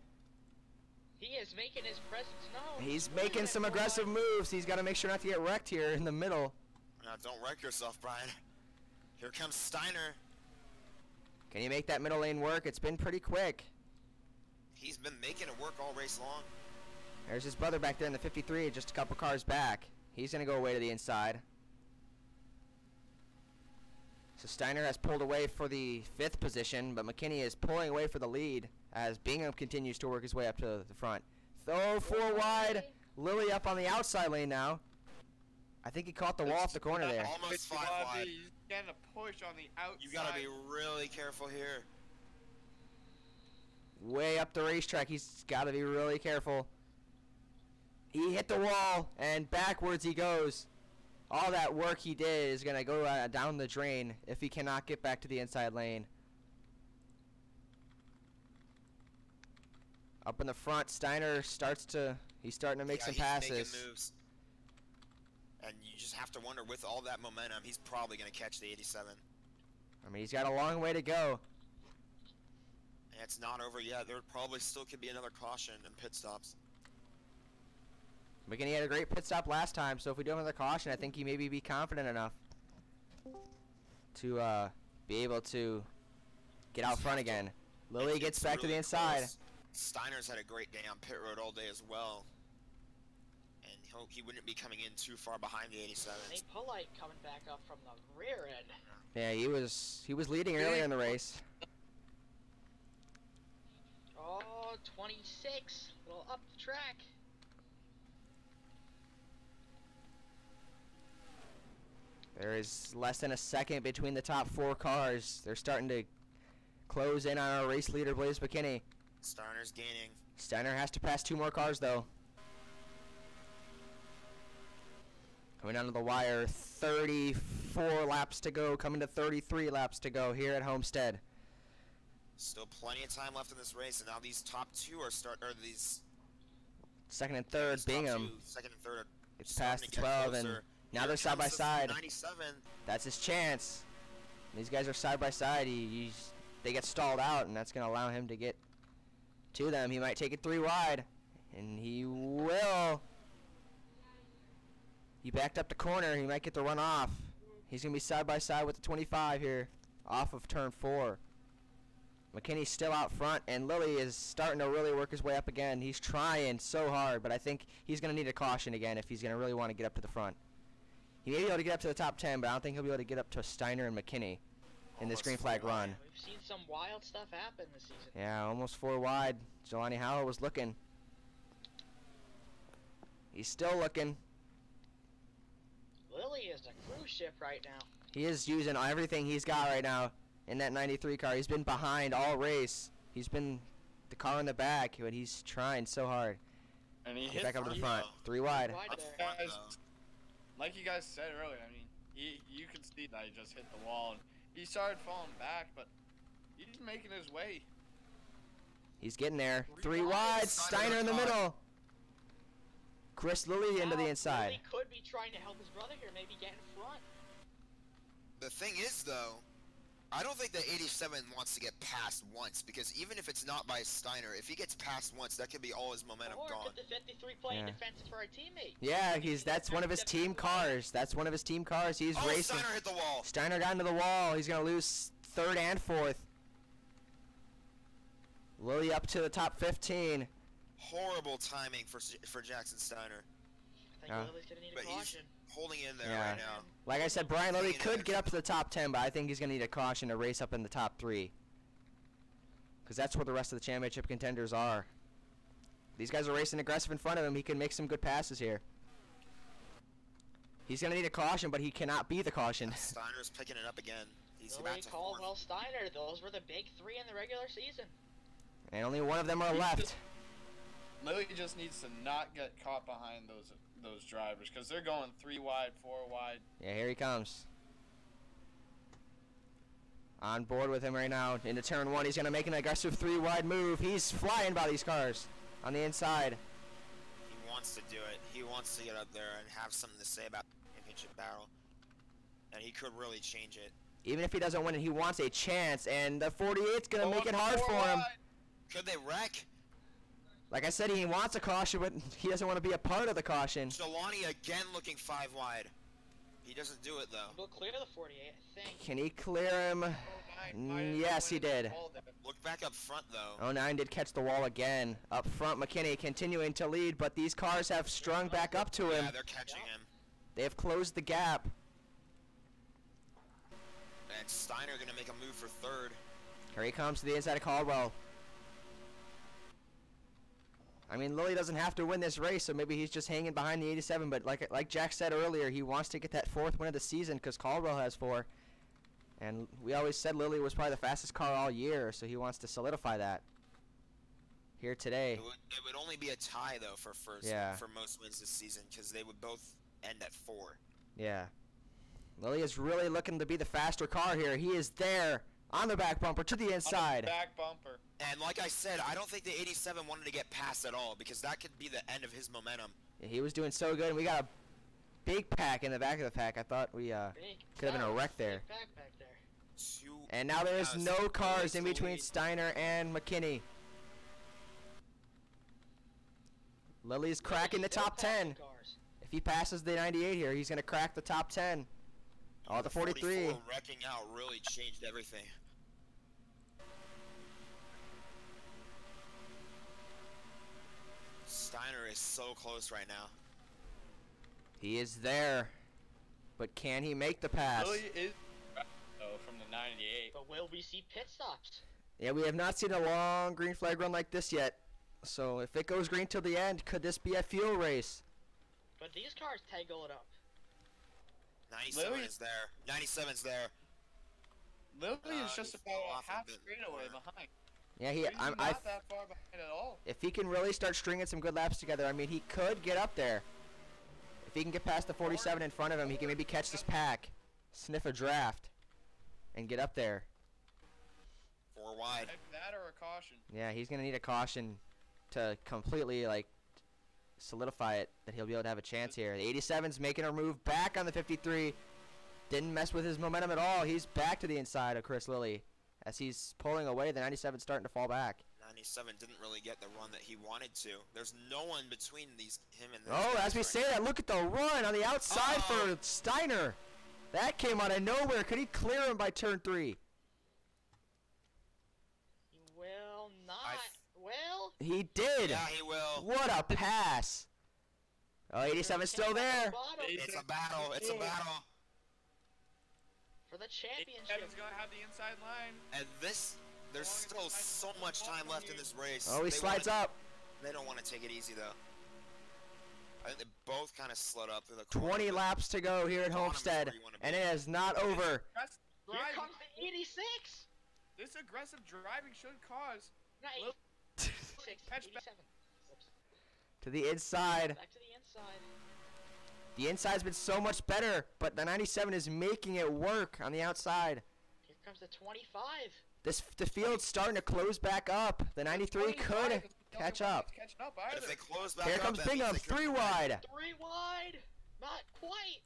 He is making his presence known. He's Look at making that some four aggressive wide. moves. He's got to make sure not to get wrecked here in the middle. Now, don't wreck yourself, Brian. Here comes Steiner. Can he make that middle lane work? It's been pretty quick. He's been making it work all race long. There's his brother back there in the 53, just a couple cars back. He's going to go away to the inside. So Steiner has pulled away for the 5th position, but McKinney is pulling away for the lead as Bingham continues to work his way up to the front. Throw 4 wide. Lilly up on the outside lane now. I think he caught the wall off the corner there. Almost 5 wide. He's getting a push on the outside. You gotta be really careful here. Way up the racetrack. He's got to be really careful. He hit the wall, and backwards he goes. All that work he did is going to go down the drain if he cannot get back to the inside lane. Up in the front, Steiner he's starting to make Yeah, some he's passes. making moves. And you just have to wonder, with all that momentum, he's probably gonna catch the 87. I mean, he's got a long way to go. And it's not over yet. There probably still could be another caution and pit stops. McKinney had a great pit stop last time, so if we do another caution, I think he maybe be confident enough to be able to get out front again. Lilly gets It's back to the really inside. close. Steiner's had a great day on pit road all day as well. And he wouldn't be coming in too far behind the 87. Nate Polite coming back up from the rear end. Yeah, he was leading earlier in the race. Oh, 26. A little up the track. There is less than a second between the top 4 cars. They're starting to close in on our race leader, Blaze McKinney. Steiner's gaining. Steiner has to pass 2 more cars, though. Coming down to the wire, 34 laps to go, coming to 33 laps to go here at Homestead. Still plenty of time left in this race, and now these top 2 are these Second and third, these top Bingham. 2, second and third are It's starting past to the get 12, and closer. now Here they're side by comes the side. 97. That's his chance. These guys are side by side. They get stalled out, and that's going to allow him to get to them. He might take it 3 wide, and he will. He backed up the corner. He might get the run off. He's going to be side by side with the 25 here off of turn 4. McKinney's still out front, and Lilly is starting to really work his way up again. He's trying so hard, but I think he's going to need a caution again if he's going to really want to get up to the front. He may be able to get up to the top 10, but I don't think he'll be able to get up to Steiner and McKinney in this Almost green flag 4 run. wide. We've seen some wild stuff happen this season. Yeah, almost 4 wide. Jelani Howell was looking. He's still looking. Lily is a cruise ship right now. He is using everything he's got right now in that 93 car. He's been behind all race. He's been the car in the back, but he's trying so hard. And he Get hit back up to the 3 front. 3 wide. Wide Up there. front, Guys, though. like you guys said earlier, I mean, you can see that he just hit the wall, and he started falling back, but he's making his way. He's getting there. 3 3 wide. wide. Steiner in the middle. Chris Lilly into the Now, inside. Lily could be trying to help his brother here, maybe get in front. The thing is, though, I don't think that 87 wants to get passed once, because even if it's not by Steiner, if he gets passed once, that could be all his momentum Or gone. could the 53 play Yeah. defensive for a teammate? Yeah, that's one of his team cars. That's one of his team cars. He's Oh, racing. Steiner hit the wall. Steiner got into the wall. He's going to lose 3rd and 4th. Lilly up to the top 15. Horrible timing for Jackson Steiner, I think Yeah. Lily's gonna need a but he's caution. holding in there Yeah. right now. Like I said, Brian Lilly could get up to the top 10, but I think he's going to need a caution to race up in the top 3. Because that's where the rest of the championship contenders are. These guys are racing aggressive in front of him. He can make some good passes here. He's going to need a caution, but he cannot be the caution. Steiner's picking it up again. He's Lily, about to Caldwell, Steiner, those were the big 3 in the regular season. And only one of them are left. Lily just needs to not get caught behind those drivers, because they're going 3 wide, 4 wide. Yeah, here he comes. On board with him right now. Into turn 1, he's going to make an aggressive 3 wide move. He's flying by these cars on the inside. He wants to do it. He wants to get up there and have something to say about the championship battle. And he could really change it. Even if he doesn't win it, he wants a chance, and the 48's going to make it Going hard 4 for him. wide. Could they wreck? Like I said, he wants a caution, but he doesn't want to be a part of the caution. Jelani again looking 5 wide. He doesn't do it, though. We'll clear the 48, I think. Can he clear him? 09 Yes, he might have did. ball there. Look back up front, though. 09 did catch the wall again. Up front, McKinney continuing to lead, but these cars have strung back up to him. Yeah, they're catching him. They have closed the gap. And Steiner gonna make a move for 3rd. Here he comes to the inside of Caldwell. I mean, Lilly doesn't have to win this race, so maybe he's just hanging behind the 87. But like Jack said earlier, he wants to get that 4th win of the season because Caldwell has 4. And we always said Lilly was probably the fastest car all year, so he wants to solidify that here today. It would only be a tie, though, for first Yeah. for most wins this season, because they would both end at 4. Yeah. Lilly is really looking to be the faster car here. He is there on the back bumper to the On the inside. back bumper. And like I said, I don't think the 87 wanted to get past at all, because that could be the end of his momentum. Yeah, he was doing so good, and we got a big pack in the back of the pack. I thought we Big could have been a pack, wreck there. big pack back there. And now there is no cars in between Steiner and McKinney. Lilly's cracking the Still top passing 10. cars. If he passes the 98 here, he's going to crack the top 10. Oh, the 43. 44 wrecking out really changed everything. Steiner is so close right now. He is there. But can he make the pass? Lily is from the 98. But will we see pit stops? Yeah, we have not seen a long green flag run like this yet. So if it goes green till the end, could this be a fuel race? But these cars tangle it up. 97 Lily- is there. 97's there. Lily is he's just fall about off a a half bit straightaway more. behind. Yeah, He's I not that far behind at all. if he can really start stringing some good laps together, I mean, he could get up there. If he can get past the 47 in front of him, he can maybe catch this pack, sniff a draft, and get up there. 4 wide. That or a caution. Yeah, he's gonna need a caution to completely like solidify it that he'll be able to have a chance here. The 87's making a move back on the 53. Didn't mess with his momentum at all. He's back to the inside of Chris Lilly as he's pulling away. The 97's starting to fall back. 97 didn't really get the run that he wanted to. There's no one between him and. Oh, as we say that, look at the run on the outside Uh-oh. for Steiner. That came out of nowhere. Could he clear him by turn 3? He will not. I Well. He did. Yeah, he will. What a pass. Oh, 87's still there. Bottom It's a battle. It's a battle. for the championship. Kevin's gonna have the inside line. And there's still so much time left in this race. Oh, he They slides wanna- up. They don't want to take it easy though. I think they both kind of slowed up through the corner. 20 but laps to go here at bottom is Homestead, where you wanna be. and it is not over. That's Here driving. comes the 86. This aggressive driving should cause. Not Look. 86. Catch back. 87. Whoops. To the inside. Back to the inside. The inside's been so much better, but the 97 is making it work on the outside. Here comes the 25. The field's starting to close back up. The 93 could catch up. Catching up But either. if they close back Here up, comes that means Bingham, they could- 3 wide. 3 wide. Not quite.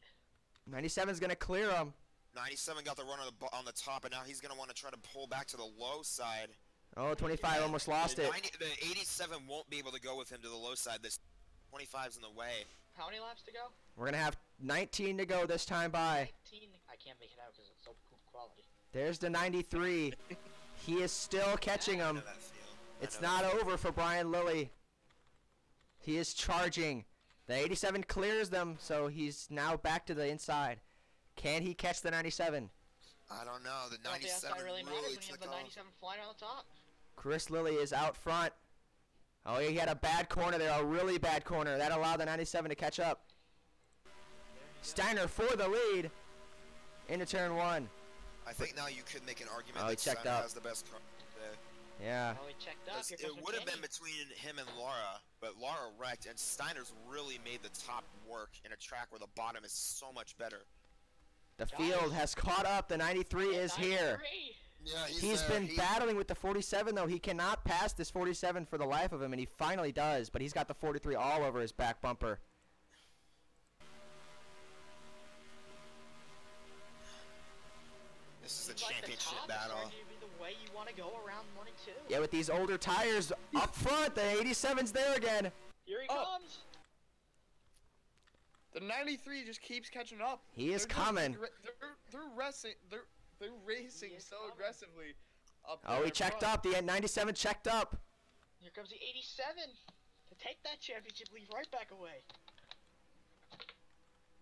97's gonna clear him. 97 got the run on the top, and now he's gonna want to try to pull back to the low side. Oh, 25 almost lost the it. 87 won't be able to go with him to the low side. This 25's in the way. How many laps to go? We're gonna have 19 to go this time by. 19. I can't make it out because it's so poor quality. There's the 93. He is still catching I him. know that feel. I It's know not that feel. over for Brian Lilly. He is charging. The 87 clears them, so he's now back to the inside. Can he catch the 97? I don't know. The Well, the 97 outside really matters when you have took the off. 97 flying on the top. Chris Lilly is out front. Oh, he had a bad corner there, a really bad corner. That allowed the 97 to catch up. Steiner for the lead into turn 1. I think now you could make an argument Oh, he that checked Steiner up. has the best car today. Yeah. Oh, he checked up. Here It comes would have been McKinney. between him and Laura, but Laura wrecked, and Steiner's really made the top work in a track where the bottom is so much better. The field has caught up. The 93 is here. 93. Yeah, He's been battling with the 47, though. He cannot pass this 47 for the life of him, and he finally does, but he's got the 43 all over his back bumper. This is the Seems like championship top is battle. starting to be the way you want to go around 1 and 2. Yeah, with these older tires up front, the 87's there again. Here he Oh. comes. The 93 just keeps catching up. He is They're just coming. They're racing. They're racing He is so coming. aggressively. Up Oh, there he in checked front. up. The 97 checked up. Here comes the 87 to take that championship lead right back away.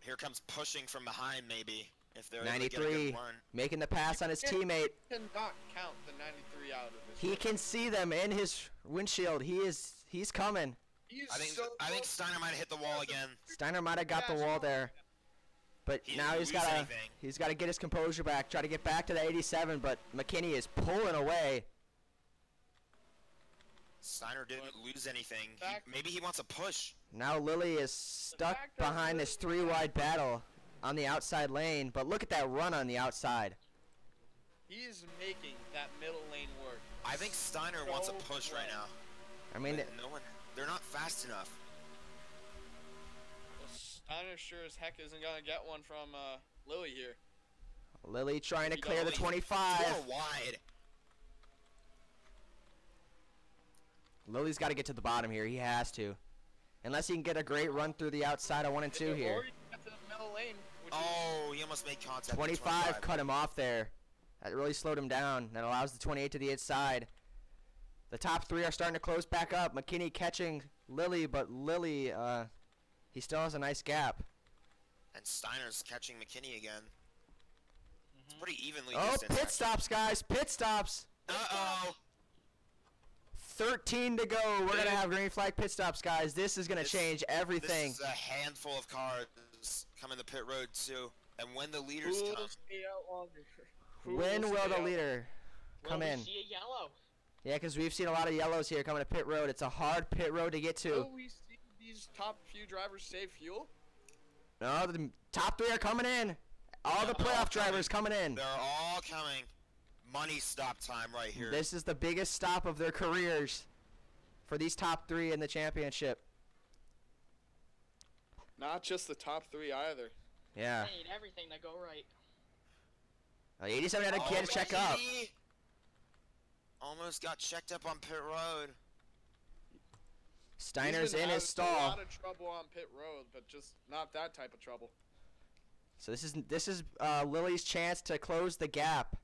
Here comes pushing from behind, maybe, if they're able to get a 93 good run. making the pass on his teammate. Cannot count the 93 out of this. He can see them in his windshield. He's coming. He is I think so close. Steiner might have hit the wall again. Steiner might have got the wall there. But He now didn't he's lose gotta anything. get his composure back, try to get back to the 87, but McKinney is pulling away. Steiner didn't lose anything. Back- Maybe he wants a push. Now Lilly is stuck fact that behind this Lilly- 3-wide battle on the outside lane, but look at that run on the outside. He is making that middle lane work. I think Steiner wants a So push right now. I mean, But no one, they're not fast enough. Well, Steiner sure as heck isn't gonna get one from Lily here. Lilly trying to He clear the don't. 25. 4 wide. Lily's got to get to the bottom here. He has to. Unless he can get a great run through the outside of 1 and 2 Or here. you get to the middle lane. Which Oh, he almost made contact. with 25 cut him off there. That really slowed him down. That allows the 28 to the inside. The top 3 are starting to close back up. McKinney catching Lilly, but Lilly, he still has a nice gap. And Steiner's catching McKinney again. It's pretty evenly Oh, distanced. pit stops, guys. Pit stops. Uh-oh. 13 to go. We're going to have green flag pit stops, guys. This is going to This- change everything. This is a handful of cars coming the pit road, too. And when the leaders Who come, will stay out longer? Who When will stay the out- leader come Will we in? see a yellow? Yeah, because we've seen a lot of yellows here coming to pit road. It's a hard pit road to get to. Will we see these top few drivers save fuel? No, the top 3 are coming in. All the They're all playoff drivers coming in. they're all coming. Money stop time right here. This is the biggest stop of their careers for these top 3 in the championship. Not just the top 3 either. Yeah. They need everything to go right. 87 had to get check up. Already? Almost got checked up on pit road. Steiner's He's been in his having stall. A lot of trouble on pit road, but just not that type of trouble. So this is Lily's chance to close the gap.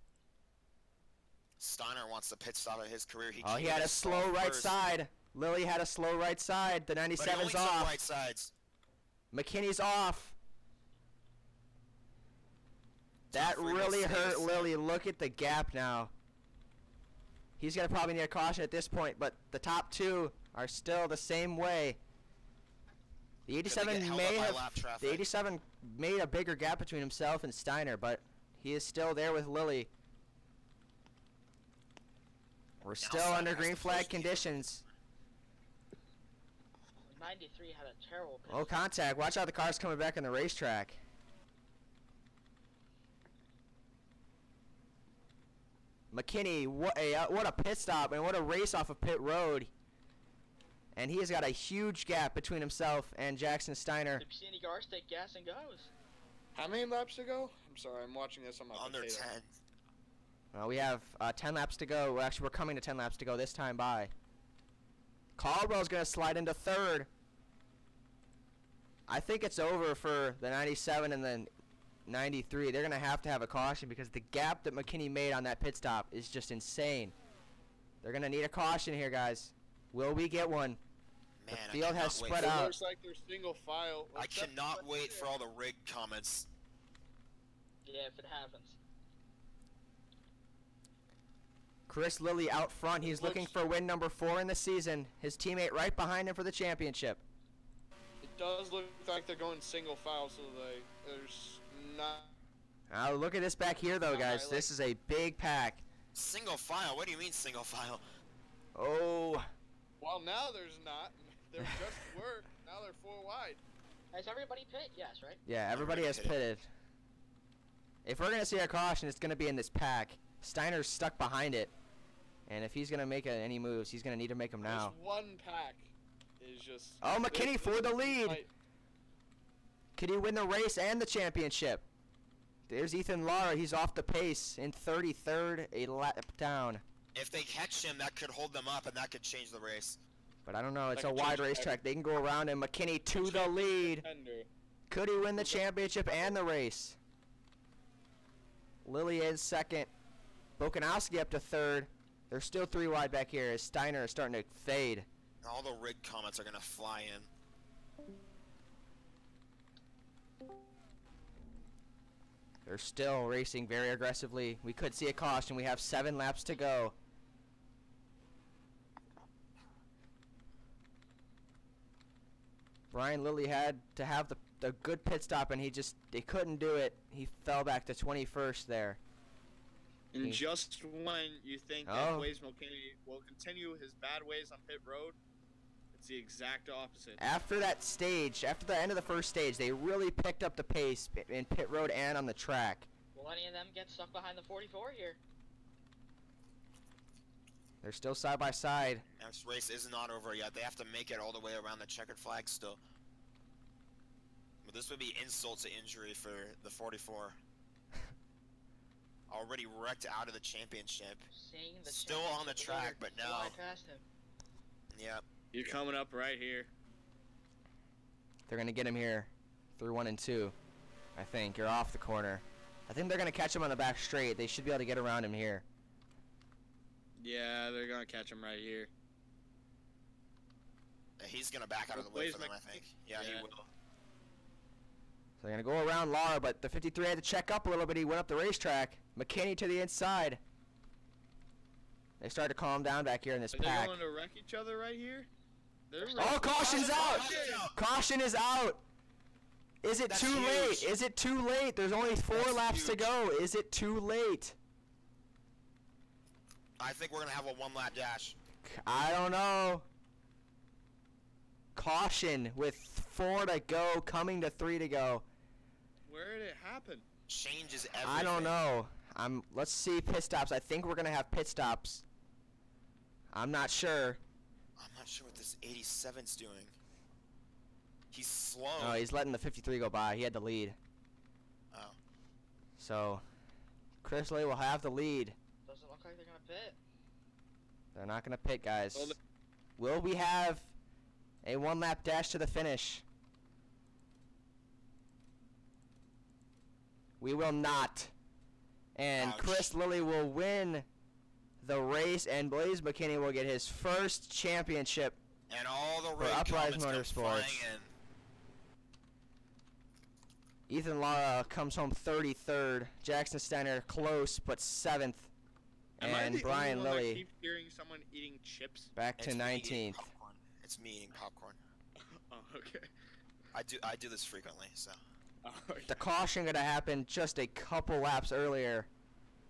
Steiner wants the pit stop of his career. Oh, he came had in a slow stall right first, side. Lily had a slow right side. The but he 97's only took off. right sides. McKinney's off. That Tough for really this hurt thing. Lily. Look at the gap now. He's going to probably need a caution at this point, but the top 2 are still the same way. The 87 get held may up by have lap traffic. the 87 made a bigger gap between himself and Steiner, but he is still there with Lily. We're still Steiner under has green to flag close the gap. conditions. 93 had a terrible pit Oh, stop. contact. Watch out, the car's coming back on the racetrack. McKinney, what a pit stop and what a race off of pit road. And he has got a huge gap between himself and Jackson Steiner. If you see any cars, take gas and goes. How many laps to go? I'm sorry, I'm watching this on my Under potato. 10. We have 10 laps to go. Well, actually, we're coming to 10 laps to go this time by. Caldwell's going to slide into 3rd. I think it's over for the 97 and the 93. They're going to have a caution because the gap that McKinney made on that pit stop is just insane. They're going to need a caution here, guys. Will we get one? Man, The field has I cannot wait spread for- out. It looks like they're single file. I cannot wait for all the rig comments. Yeah, if it happens. Chris Lilly out front. He's looking for win number 4 in the season. His teammate right behind him for the championship. It does look like they're going single file, so there's not. Now look at this back here, though, guys. like- This is a big pack. Single file? What do you mean single file? Oh. Well, now there's not. There just were. Now they're 4 wide. Has everybody pit? Yes, right? Yeah, everybody has pitted. If we're going to see a caution, it's going to be in this pack. Steiner's stuck behind it. And if he's going to make any moves, he's going to need to make them now. This one pack is just. Oh, McKinney for the lead. Like, Could he win the race and the championship? There's Ethan Lara. He's off the pace in 33rd, a lap down. If they catch him, that could hold them up, and that could change the race. But I don't know. It's That a could wide change racetrack. They can go around him. McKinney to the lead. contender. Could he win the championship and the race? Lilly is 2nd. Bokanowski up to 3rd. They're still 3 wide back here as Steiner is starting to fade. All the rig comments are going to fly in. They're still racing very aggressively. We could see a caution. We have 7 laps to go. Brian Lilly had to have the good pit stop, and he couldn't do it. He fell back to 21st there. And He- just when you think Oh. that Blaze McKinney will continue his bad ways on pit road, it's the exact opposite. After that stage, after the end of the first stage, they really picked up the pace in pit road and on the track. Will any of them get stuck behind the 44 here? They're still side by side. This race is not over yet. They have to make it all the way around the checkered flag still. But this would be insult to injury for the 44. Already wrecked out of the championship. Seeing the Still on the championship track, leader but fly no. past him. Yep. You're coming up right here. They're going to get him here through 1 and 2, I think. You're off the corner. I think they're going to catch him on the back straight. They should be able to get around him here. Yeah, they're gonna catch him right here. He's going to back out of the way for them, I think. Yeah, he Yeah. will. So they're going to go around Lara, but the 53 had to check up a little bit. He went up the racetrack. McKinney to the inside. They started to calm down back here in this Are they pack. going to wreck each other right here? They're Oh, caution's out! Caution's out! Caution is out! Is it That's too late? huge. Is it too late? There's only 4 That's laps to huge. go. Is it too late? I think we're gonna have a 1-lap dash. I don't know. Caution with 4 to go, coming to 3 to go. Where did it happen? Changes everything. I don't know. Let's see pit stops. I think we're gonna have pit stops. I'm not sure. I'm not sure what this 87's doing. He's slow. Oh, he's letting the 53 go by. He had the lead. Oh. So, Chris Lee will have the lead. Doesn't look like they're gonna pit. They're not gonna pit, guys. Well, Will we have a 1-lap dash to the finish? We will not. And Ouch. Chris Lilly will win the race, and Blaze McKinney will get his first championship. And all the For red Uprise comments come Motorsports. flying in. Ethan Lara comes home 33rd. Jackson Steiner close, but 7th. Am I And the Brian only one that Lilly keeps hearing someone eating chips? back to It's me eating 19th. popcorn. It's me eating popcorn. Oh, okay. I do this frequently, so. Oh, okay. The caution could have happened just a couple laps earlier.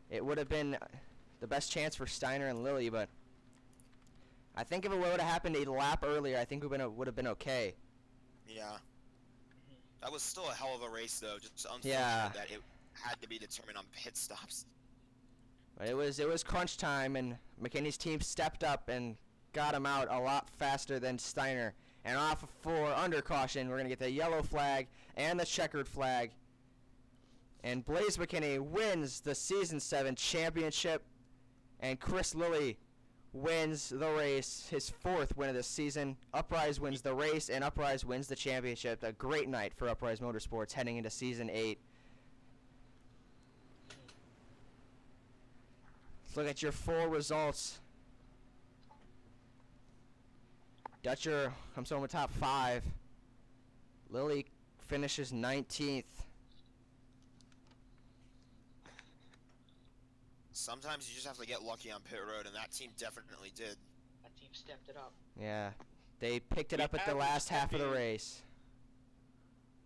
It would have been the best chance for Steiner and Lilly, but I think if it would have happened a lap earlier, I think we would have been okay. Yeah. That was still a hell of a race, though. Just unfortunate Yeah. that it had to be determined on pit stops. But it was crunch time, and McKinney's team stepped up and got him out a lot faster than Steiner. And off of 4 under caution, we're going to get the yellow flag and the checkered flag. And Blaze McKinney wins the Season 7 championship. And Chris Lilly wins the race, his 4th win of the season. Uprise wins the race, and Uprise wins the championship. A great night for Uprise Motorsports heading into Season 8. Let's look at your 4 results. Dutcher comes home with top 5. Lilly finishes 19th. Sometimes you just have to get lucky on pit road, and that team definitely did. That team stepped it up. Yeah, they picked it We up at the have the last half of the champion. race.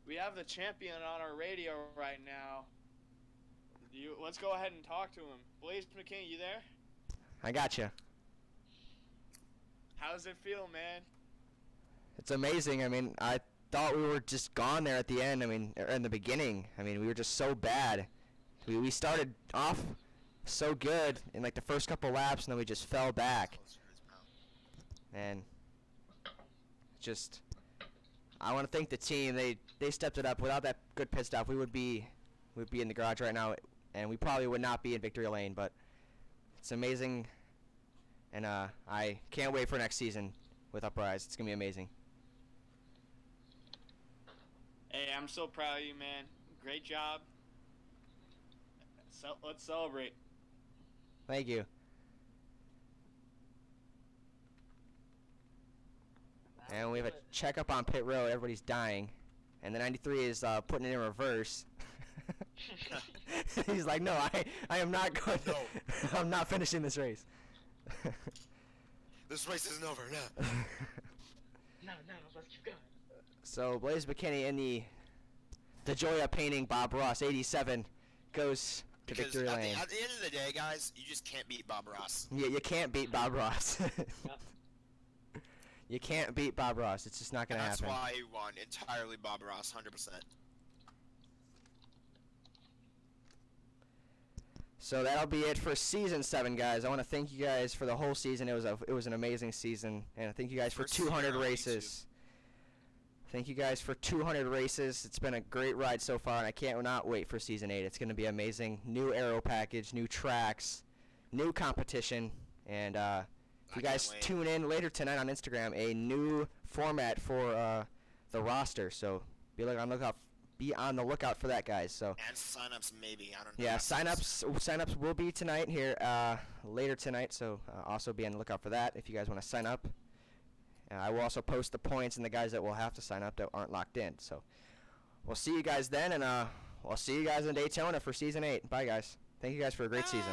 We have the champion on our radio right now. Let's go ahead and talk to him. Blaze McKinney, you there? I got you. How's it feel, man? It's amazing. I mean, I thought we were just gone there at the end. I mean, or in the beginning. I mean, we were just so bad. We started off so good in like the first couple laps, and then we just fell back. And just, I want to thank the team. They stepped it up. Without that good pit stop, we'd be in the garage right now, and we probably would not be in victory lane. But it's amazing, and I can't wait for next season with Uprise. It's gonna be amazing. Hey, I'm so proud of you, man. Great job. So let's celebrate. Thank you. And we have a checkup on pit road. Everybody's dying, and the 93 is putting it in reverse. He's like, no, I am not going. No. I'm not finishing this race. This race isn't over, no. No, let's keep going. So Blaze McKinney in the Joya painting Bob Ross 87 goes to Because victory at lane. the end of the day, guys, you just can't beat Bob Ross. Yeah, you can't beat Bob Ross. Yep. You can't beat Bob Ross. It's just not gonna That's happen. why he won. Entirely Bob Ross, 100%. So that'll be it for season 7, guys. I want to thank you guys for the whole season. It was an amazing season, and I thank you guys for First season 200 on races. Thank you guys for 200 races. It's been a great ride so far, and I can't not wait for season 8. It's going to be amazing. New aero package, new tracks, new competition, and if you I guys can't wait. tune in later tonight on Instagram, a new format for the roster. So be on the lookout for that, guys. So. And signups, maybe. I don't know. Yeah, signups will be tonight here, later tonight, so also be on the lookout for that if you guys want to sign up. I will also post the points and the guys that will have to sign up that aren't locked in. So we'll see you guys then, and we'll see you guys in Daytona for Season 8. Bye, guys. Thank you guys for a great season.